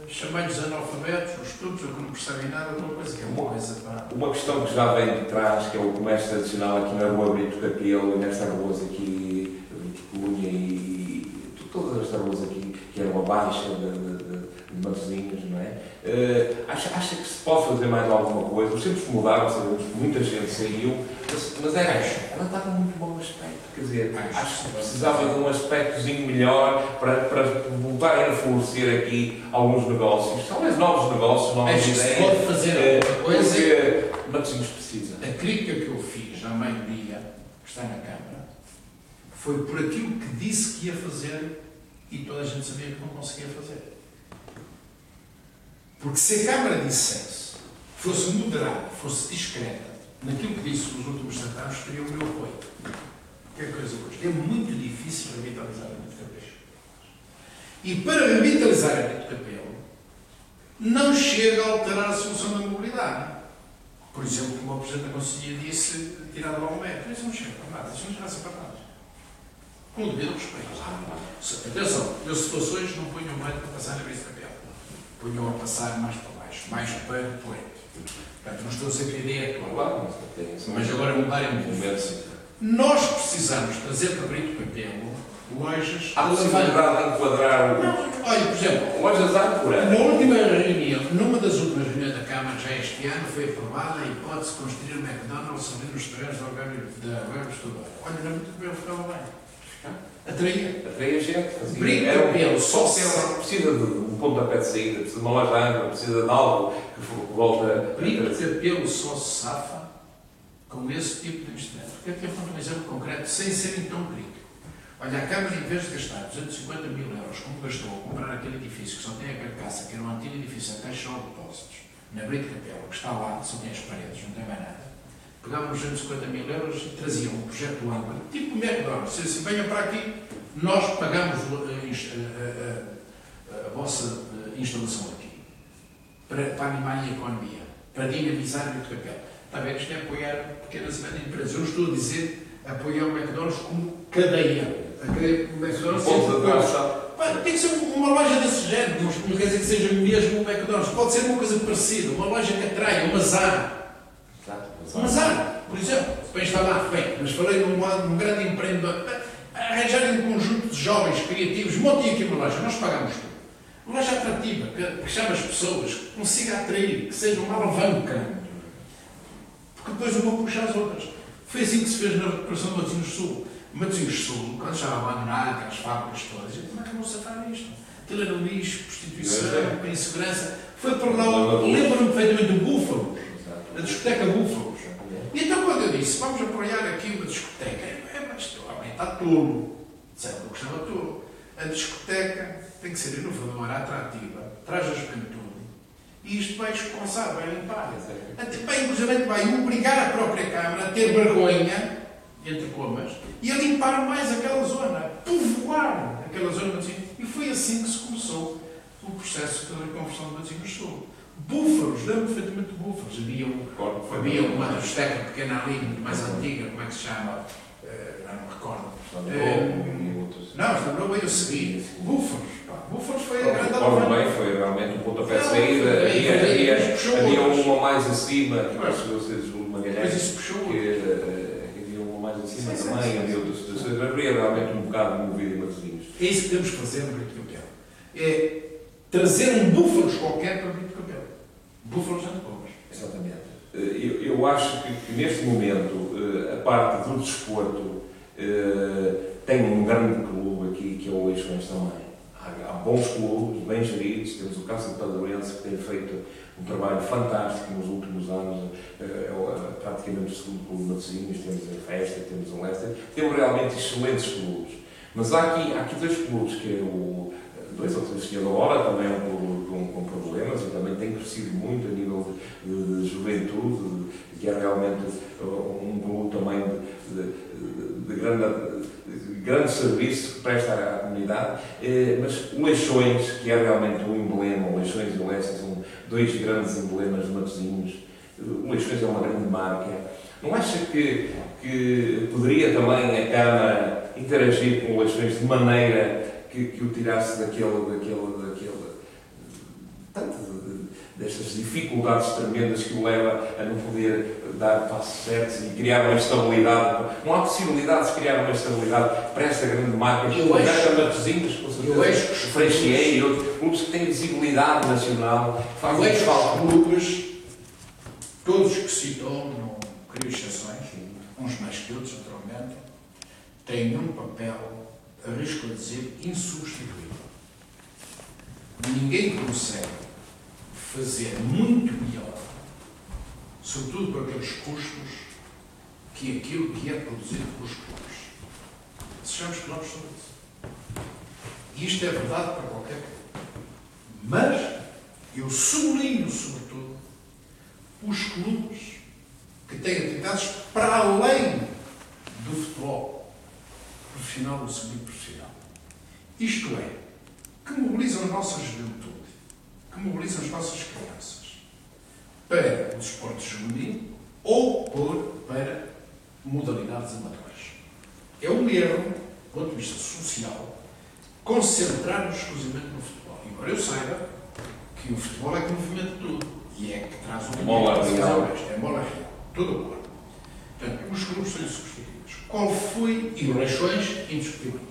chamar-lhes analfabetos, os estudos, ou que não percebem nada, alguma coisa que é uma coisa para... Uma questão que já vem de trás, que é o comércio tradicional aqui na Rua Brito Capelo, nesta rua aqui, Brito Cunha e todas estas ruas aqui, que eram abaixo de Matosinhos, não é? Acha que se pode fazer mais alguma coisa? Os tempos mudaram, sabemos que muita gente saiu, mas ela estava muito bom aspecto. Quer dizer, acho que precisava de um aspectozinho melhor para voltarem a florescer aqui alguns negócios. Talvez novos negócios, novas ideias. Se pode fazer alguma coisa. Porque Matosinhos precisa. A crítica que eu fiz à maioria que está na Câmara foi por aquilo que disse que ia fazer e toda a gente sabia que não conseguia fazer. Porque se a Câmara dissesse, fosse moderada, fosse discreta, naquilo que disse nos últimos 7 anos, teria o meu apoio. Que é coisa hoje. É muito difícil revitalizar a Brito Capelo. E para revitalizar a Brito Capelo, não chega a alterar a solução da mobilidade. Por exemplo, como o Presidente da Conselhia disse, tirar logo o metro. Isso não chega para nada. Isso não interessa para nada. Com o devido respeito. Atenção, eu se fosse hoje não ponho o metro para passar a Brito Capelo. Ponho a passar mais para baixo, mais para o Poente. Portanto, não estou a dizer que a ideia é atual. Mas agora mudarem o movimento. Nós precisamos trazer para Brito Capelo lojas... Há possibilidade de enquadrar olha, por exemplo, lojas âncoras. Na última reunião, numa das últimas reuniões da Câmara, já este ano, foi aprovada a hipótese de construir um McDonald's ali nos terrenos da Algarve Estudar. Olha, na Brito Capelo ficava bem. Atraía gente. Brito Capelo só precisa de um pontapé de saída, precisa de uma loja âncora, precisa de algo que volta a... Brito Capelo só se safa com esse tipo de investimento. Porque aqui é um exemplo concreto, sem serem tão crítico. Olha, a Câmara, em vez de gastar 250 mil euros, como gastou a comprar aquele edifício que só tem a carcaça, que era um antigo edifício a Caixa de Depósitos, na Brito Capelo, que está lá, só tem as paredes, não tem mais nada, pegavam os 250 mil euros e traziam um projeto amplo, tipo o McDonald's, se venham para aqui, nós pagamos a vossa instalação aqui, para animar a economia, para dinamizar o Brito Capelo. Está a ver? Isto é apoiar pequenas e médias empresas. Eu não estou a dizer apoiar o McDonald's como cadeia. A cadeia do McDonald's tem que ser uma loja desse género. Não quer dizer que seja mesmo o McDonald's. Pode ser uma coisa parecida. Uma loja que atraia, uma Zara. Uma Zara. Por exemplo, para instalar, bem, mas falei num grande empreendedor, arranjarem um conjunto de jovens criativos, montem aqui uma loja, nós pagamos tudo. Uma loja atrativa, que chame as pessoas, que consiga atrair, que seja uma alavanca. Porque depois eu vou puxar as outras. Foi assim que se fez na recuperação do Matosinhos Sul. Matosinhos Sul, quando estava abandonado, aquelas fábricas todas, como é que não safar isto? Aquilo era lixo, prostituição, insegurança. Foi por lá, lembro-me perfeitamente do Búfalos, da discoteca Búfalos. E então quando eu disse, vamos apoiar aqui uma discoteca, mas o homem está tolo. Disseram que eu gostava tolo. A discoteca tem que ser inovadora, atrativa, traz a juventude. E isto vai escoçar, vai limpar. Bem, inclusive vai obrigar a própria Câmara a ter vergonha, entre comas, e a limpar mais aquela zona, a povoar aquela zona. E foi assim que se começou o processo de reconversão do Matosinhos Sul. Búfalos, lembro-me perfeitamente de Búfalos. Havia uma discoteca pequena ali, muito mais antiga, como é que se chama? Não me recordo. Não, Estambul eu segui. Búfalos. Búfalos foi a grande alavanca. Foi realmente um pontapé de saída. Havia uma mais acima, que vocês de Magalhães, que havia uma mais acima também, havia outras situações. Havia realmente um bocado de movido em Matosinhos. É isso que temos que fazer no Brito Cabelo. É trazer um Búfalos qualquer para o Brito Cabelo. Búfalos de Comas. Exatamente. Eu acho que neste momento, a parte do desporto tem um grande clube aqui, que é o Leixões também. Há bons clubes, bem geridos. Temos o Cássio de Padroense, que tem feito um trabalho fantástico nos últimos anos. É praticamente o segundo clube de Matosinhos. Temos a Festa, temos o Leicester. Temos realmente excelentes clubes. Mas há aqui dois clubes, que é o 2 ou 3 da hora, também é um clube com problemas e também tem crescido muito a nível de juventude, que é realmente um clube também de grande serviço que presta à comunidade, mas o Leixões, que é realmente um emblema, o Leixões e o Leicester são dois grandes emblemas de Matosinhos. O Leixões é uma grande marca. Não acha que poderia também a Câmara interagir com o Leixões de maneira que o tirasse destas dificuldades tremendas que o leva a não poder dar passos certos e criar uma estabilidade? Não há possibilidade de criar uma estabilidade para esta grande marca? Eu acho que Matosinhos, com certeza, o Freixeiro e outros clubes que têm visibilidade nacional. Eu acho que os clubes, todos que citou, não crio exceções, uns mais que outros, naturalmente, têm um papel, arrisco a dizer, insubstituível. Ninguém consegue fazer muito melhor, sobretudo por aqueles custos, que aquilo que é produzido pelos clubes. Sejamos claros sobre isso. E isto é verdade para qualquer clube. Mas eu sublinho, sobretudo, os clubes que têm atividades para além do futebol profissional ou semi-profissional. Isto é, que mobilizam a nossa juventude, que mobilizam as nossas crianças para o desporto juvenil ou para modalidades amadoras. É um erro, do ponto de vista social, concentrar-nos exclusivamente no futebol. Embora eu saiba que o futebol é que movimenta tudo e é que traz o dinheiro. É mola real. Tudo agora. Portanto, os clubes são insubstituídos. Qual foi, e o Leixões, indiscutivelmente.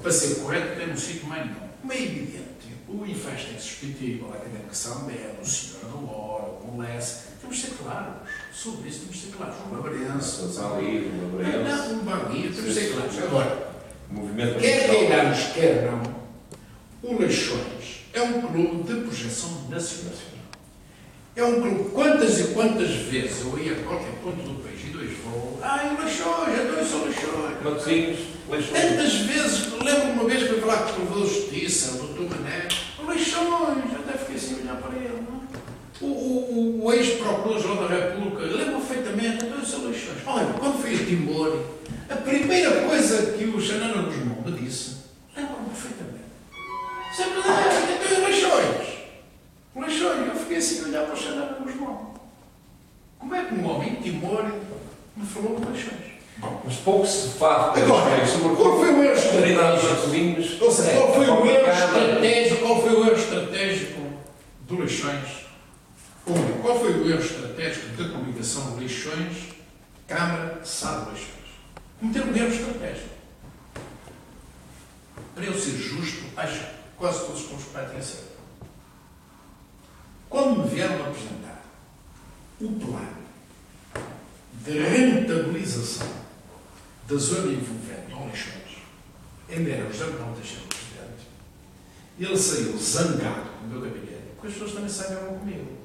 Para ser correto, tem um sítio mais não. Como é evidente, o Infesta é insubstituível, a Académica Sambé, o Senhor da Hora, o Lesse. Temos de ser claros sobre isso, temos de ser claros. O Barbarense, o Zali, o Barbarense. O Barbarense, temos de ser claros. Agora, quer queiramos, quer não, o Leixões é um clube de projeção nacional. É um clube, quantas e quantas vezes eu ia a qualquer ponto do país e dois vou, o Leixões, então eu sou Leixões. Matosinhos, Leixões. Tantas vezes, lembro-me uma vez que eu falar com o Provedor de Justiça, o Dr. Mané, o Leixões, eu até fiquei assim a olhar para ele, não é? O ex-procurador-geral da República, lembro-me perfeitamente, então eu sou Leixões. Olha, quando fui a Timor, a primeira coisa que o Xanana Guzmão me disse, lembro-me perfeitamente. Sempre então eu Leixões. Leixões, eu fiquei assim a olhar para o Xanana Guzmão. Como é que um homem de Timor me falou de Leixões? Bom, mas pouco se fala sobre qual foi o erro estratégico? Ou seja, qual foi o erro estratégico do Leixões? Qual foi o erro estratégico da comunicação de Leixões Câmara de Sá de Leixões cometer um erro estratégico. Para eu ser justo, acho que quase todos os pontos que vai ter certo. Quando me vieram apresentar o plano de rentabilização da zona envolvente ao Leixões, ainda era o José Manuel Teixeira Presidente, ele saiu zangado com o meu gabinete, porque as pessoas também zangavam comigo.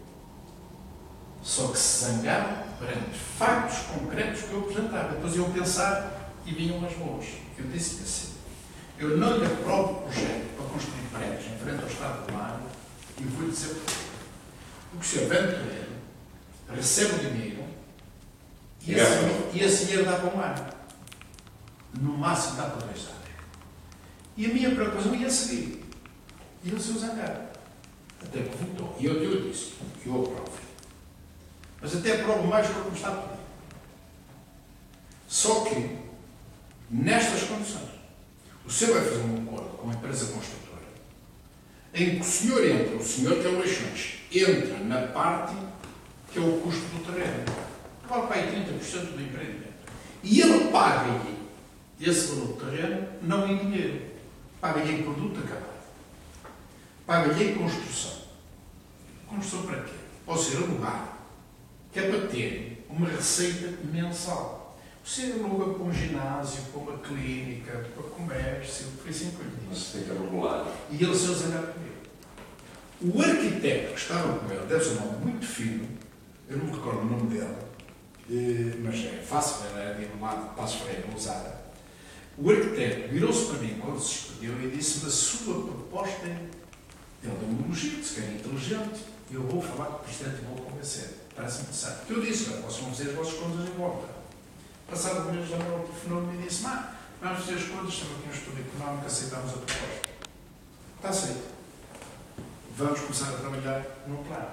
Só que se zangavam perante factos concretos que eu apresentava. Depois iam pensar e vinham as boas. Eu disse-lhe assim: eu não lhe aprovo o projeto para construir prédios em frente ao Estado do Mar e vou-lhe dizer porquê. Porque o senhor vende terreno, recebe o dinheiro e esse dinheiro dá para um ano. No máximo dá para 2 anos. E a minha preocupação ia seguir. E ele se zangar. Até que votou. E eu disse: eu aprovo. Mas até aprovo mais do que está a pedir. Só que, nestas condições, o senhor vai fazer um acordo com a empresa construtora em que o senhor que é o Leixões, entra na parte que é o custo do terreno, que vale para aí 30% do empreendimento. E ele paga-lhe esse valor do terreno não em dinheiro, paga-lhe em produto acabado, paga-lhe em construção. Construção para quê? Pode ser alugado, que é para ter uma receita mensal. Você aluga para um ginásio, para uma clínica, para comércio, foi assim que eu lhe disse. Receita regular. E ele se zangar comigo. O arquiteto que estava com ele, deve ser um nome muito fino, eu não me recordo o nome dele, mas é fácil, era de um lado de Passos Ferreira, ousada. O arquiteto virou-se para mim quando se despediu e disse-me: a sua proposta, ele deu-me um elogio, se quer inteligente, eu vou falar com o Presidente e vou convencer. Parece interessante. Eu disse: não, possam fazer as vossas contas em volta. Passado um mês, já me telefonou-me e disse: vamos fazer as contas, estamos aqui um estudo económico, aceitamos a proposta. Está aceito. Vamos começar a trabalhar no plano.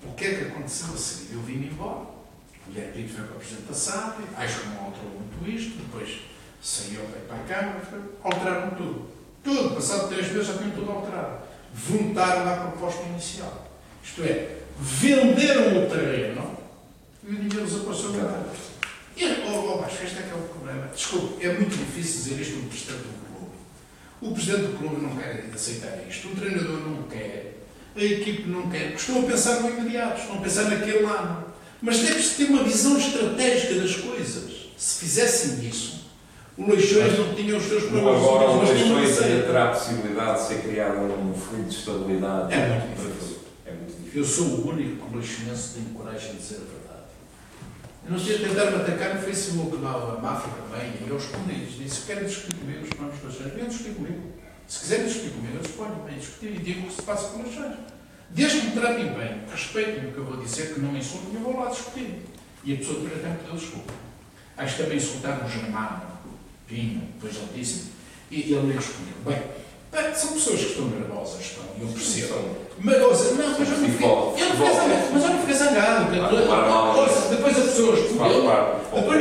O que é que aconteceu a seguir? Eu vim embora, o Guilherme Pinto foi para a apresentação, acho que não alterou muito isto, depois saiu para a Câmara, alteraram tudo. Tudo, passado 3 meses já tinham tudo alterado. Voltaram à proposta inicial. Isto é, venderam o terreno e o dinheiro desapareceu da terra. Acho que este é que é o problema. Desculpe, é muito difícil dizer isto do Presidente do Clube. O Presidente do Clube não quer aceitar isto, o treinador não quer, a equipe não quer, porque estão a pensar no imediato, estão a pensar naquele ano. Mas deve-se ter uma visão estratégica das coisas. Se fizessem isso, o Leixões não tinha os seus problemas. Agora o Leixões terá a possibilidade de ser criado um fundo de estabilidade. É muito difícil. É muito difícil. Eu sou o único que o Leixões tem coragem de dizer a verdade. Eu não sei tentar me atacar no Facebook, lá a máfia também, e aos escondidos. Disse: querem discutir comigo os planos de Leixões? Venham discutir comigo. Se quiserem discutir comigo, eu disponho bem discutir e digo o que se passa com Leixões. Desde que me tratem bem, respeitem o que eu vou dizer, que não me insultem, eu vou lá discutir. E a pessoa depois até me pediu desculpa. Acho que também insultaram o Germano, Pinho, depois ele disse, e ele nem respondeu. Bem, são pessoas que estão nervosas, e eu percebo. Mas eu não fiquei zangado. Depois a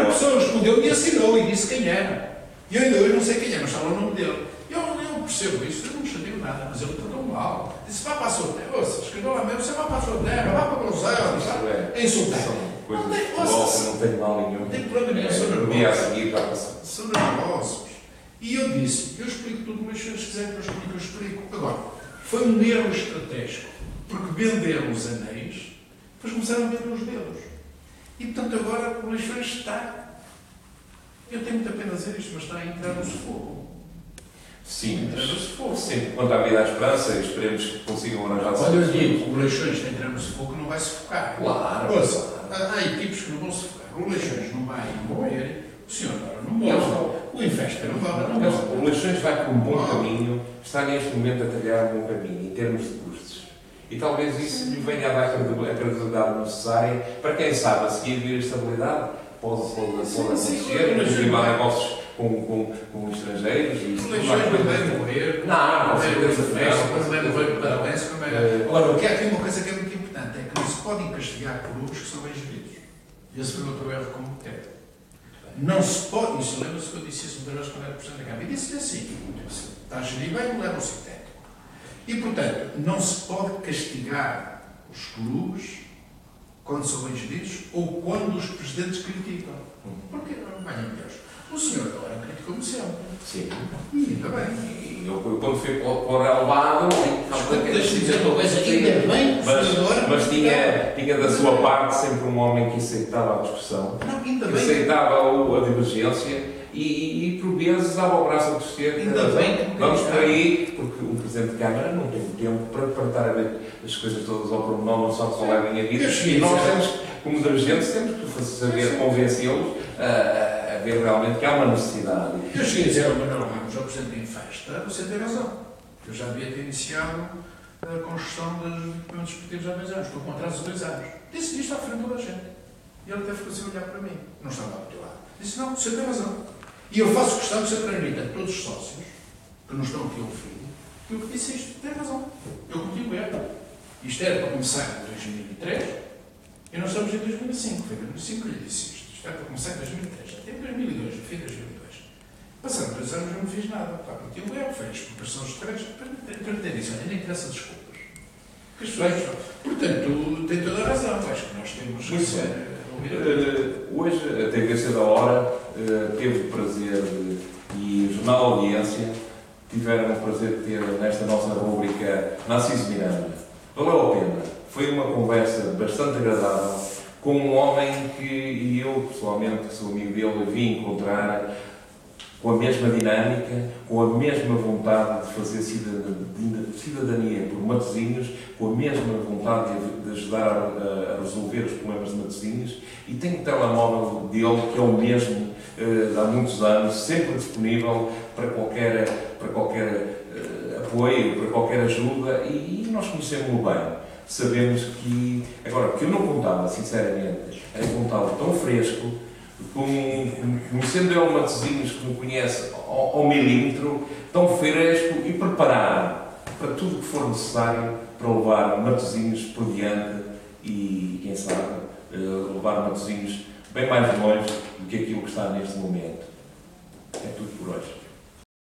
pessoa respondeu e assinou e disse quem era. E eu ainda hoje não sei quem é, mas estava o nome dele. Eu percebo isso, eu não me chateio nada, mas ele tratou mal. Disse: vá para a sua terra, escreveu lá mesmo, você vai para a sua terra, vá para o Gonçalo, é insultar. Não tem mal nenhum. Não tem problema nenhum, são nervosos. E eu disse: eu explico tudo, mas se eles quiserem que eu explico. Agora, foi um erro estratégico, porque venderam os anéis, depois começaram a vender os dedos. E portanto agora o Leixões está, eu tenho muita pena dizer isto, mas está a entrar no sufoco. Sim, sempre quanto à vida à esperança, esperemos que consigam arranjar. Quando eu digo que o Leixões está a entrar no sufoco, não vai sufocar. Claro. Há equipes que não vão sufocar. O Leixões não vai morrer, o senhor agora não morre, o Infesta não vai morrer. O Leixões vai por um bom caminho, está neste momento a trilhar um bom caminho, em termos de custos. E talvez isso lhe venha a dar a credibilidade necessária para quem sabe a seguir vir a estabilidade, pode acontecer, legitimar negócios com estrangeiros. O Leixões não vai morrer, não vai morrer para parabéns. Agora, o que é aqui uma coisa que é muito importante, é que não se podem castigar clubes que são bem geridos. Esse foi o outro erro como técnico. Não se pode, isso lembra-se que eu disse isso muitas vezes quando era Presidente da Câmara, e disse-lhe assim: está a gerir bem, leva-se o técnico. E, portanto, não se pode castigar os clubes quando são exigidos ou quando os presidentes criticam. Porque, valha-me Deus, o senhor agora criticou-me sempre. Sim. E ainda bem. E eu, quando fui para o relevado, Deixa-me dizer uma coisa, ainda bem que o senhor agora... mas tinha da sua parte sempre um homem que aceitava a discussão, Não, ainda que bem. aceitava a divergência e por vezes dava o braço a torcer. Ainda bem que vamos por aí, porque o Presidente de Câmara não tem tempo para estar a ver as coisas todas ao pormenor, não só falar em a vida. E nós temos, como dirigentes, temos que saber convencê-los a ver realmente que há uma necessidade. Eu cheguei a dizer ao Manuel Ramos, ao Presidente em Festa, você tem razão. Eu já devia ter iniciado a construção dos equipamentos esportivos há 2 anos. Estou com atraso de 2 anos. Disse isto à frente de toda a gente. E ele até ficou assim a olhar para mim. Não estava habituado. Disse, não, você tem razão. E eu faço questão de ser transmitida a todos os sócios que não estão aqui ao filho, que eu disse isto, tem razão. Eu contigo isto era para começar em 2003 e nós estamos em 2005. Foi em 2005 que eu lhe disse isto. Isto era para começar em 2003. Até em 2002, eu fiz 2002. Passando 2 anos eu não fiz nada. Está contigo foi a expropriação dos terrenos. Para ter isso, nem interessa desculpas. Que as pessoas, portanto, tem toda a razão. Acho que nós temos que ser. Hoje a TVC da Hora teve o prazer e o Jornal Audiência tiveram o prazer de ter nesta nossa rúbrica Narciso Miranda. Valeu a pena. Foi uma conversa bastante agradável com um homem que eu, pessoalmente, que sou amigo dele, vim encontrar com a mesma dinâmica, com a mesma vontade de fazer cidadania por Matosinhos, com a mesma vontade de ajudar a resolver os problemas de Matosinhos, e tem um telemóvel dele que é o mesmo há muitos anos, sempre disponível para qualquer apoio, para qualquer ajuda, e nós conhecemos-lo bem. Sabemos que, agora, que eu não contava, sinceramente, era contá-lo tão fresco, conhecendo ele Matosinhos, que me conhece ao milímetro, tão fresco e preparado para tudo o que for necessário para levar Matosinhos por diante e, quem sabe, levar Matosinhos bem mais longe do que aquilo que está neste momento. É tudo por hoje.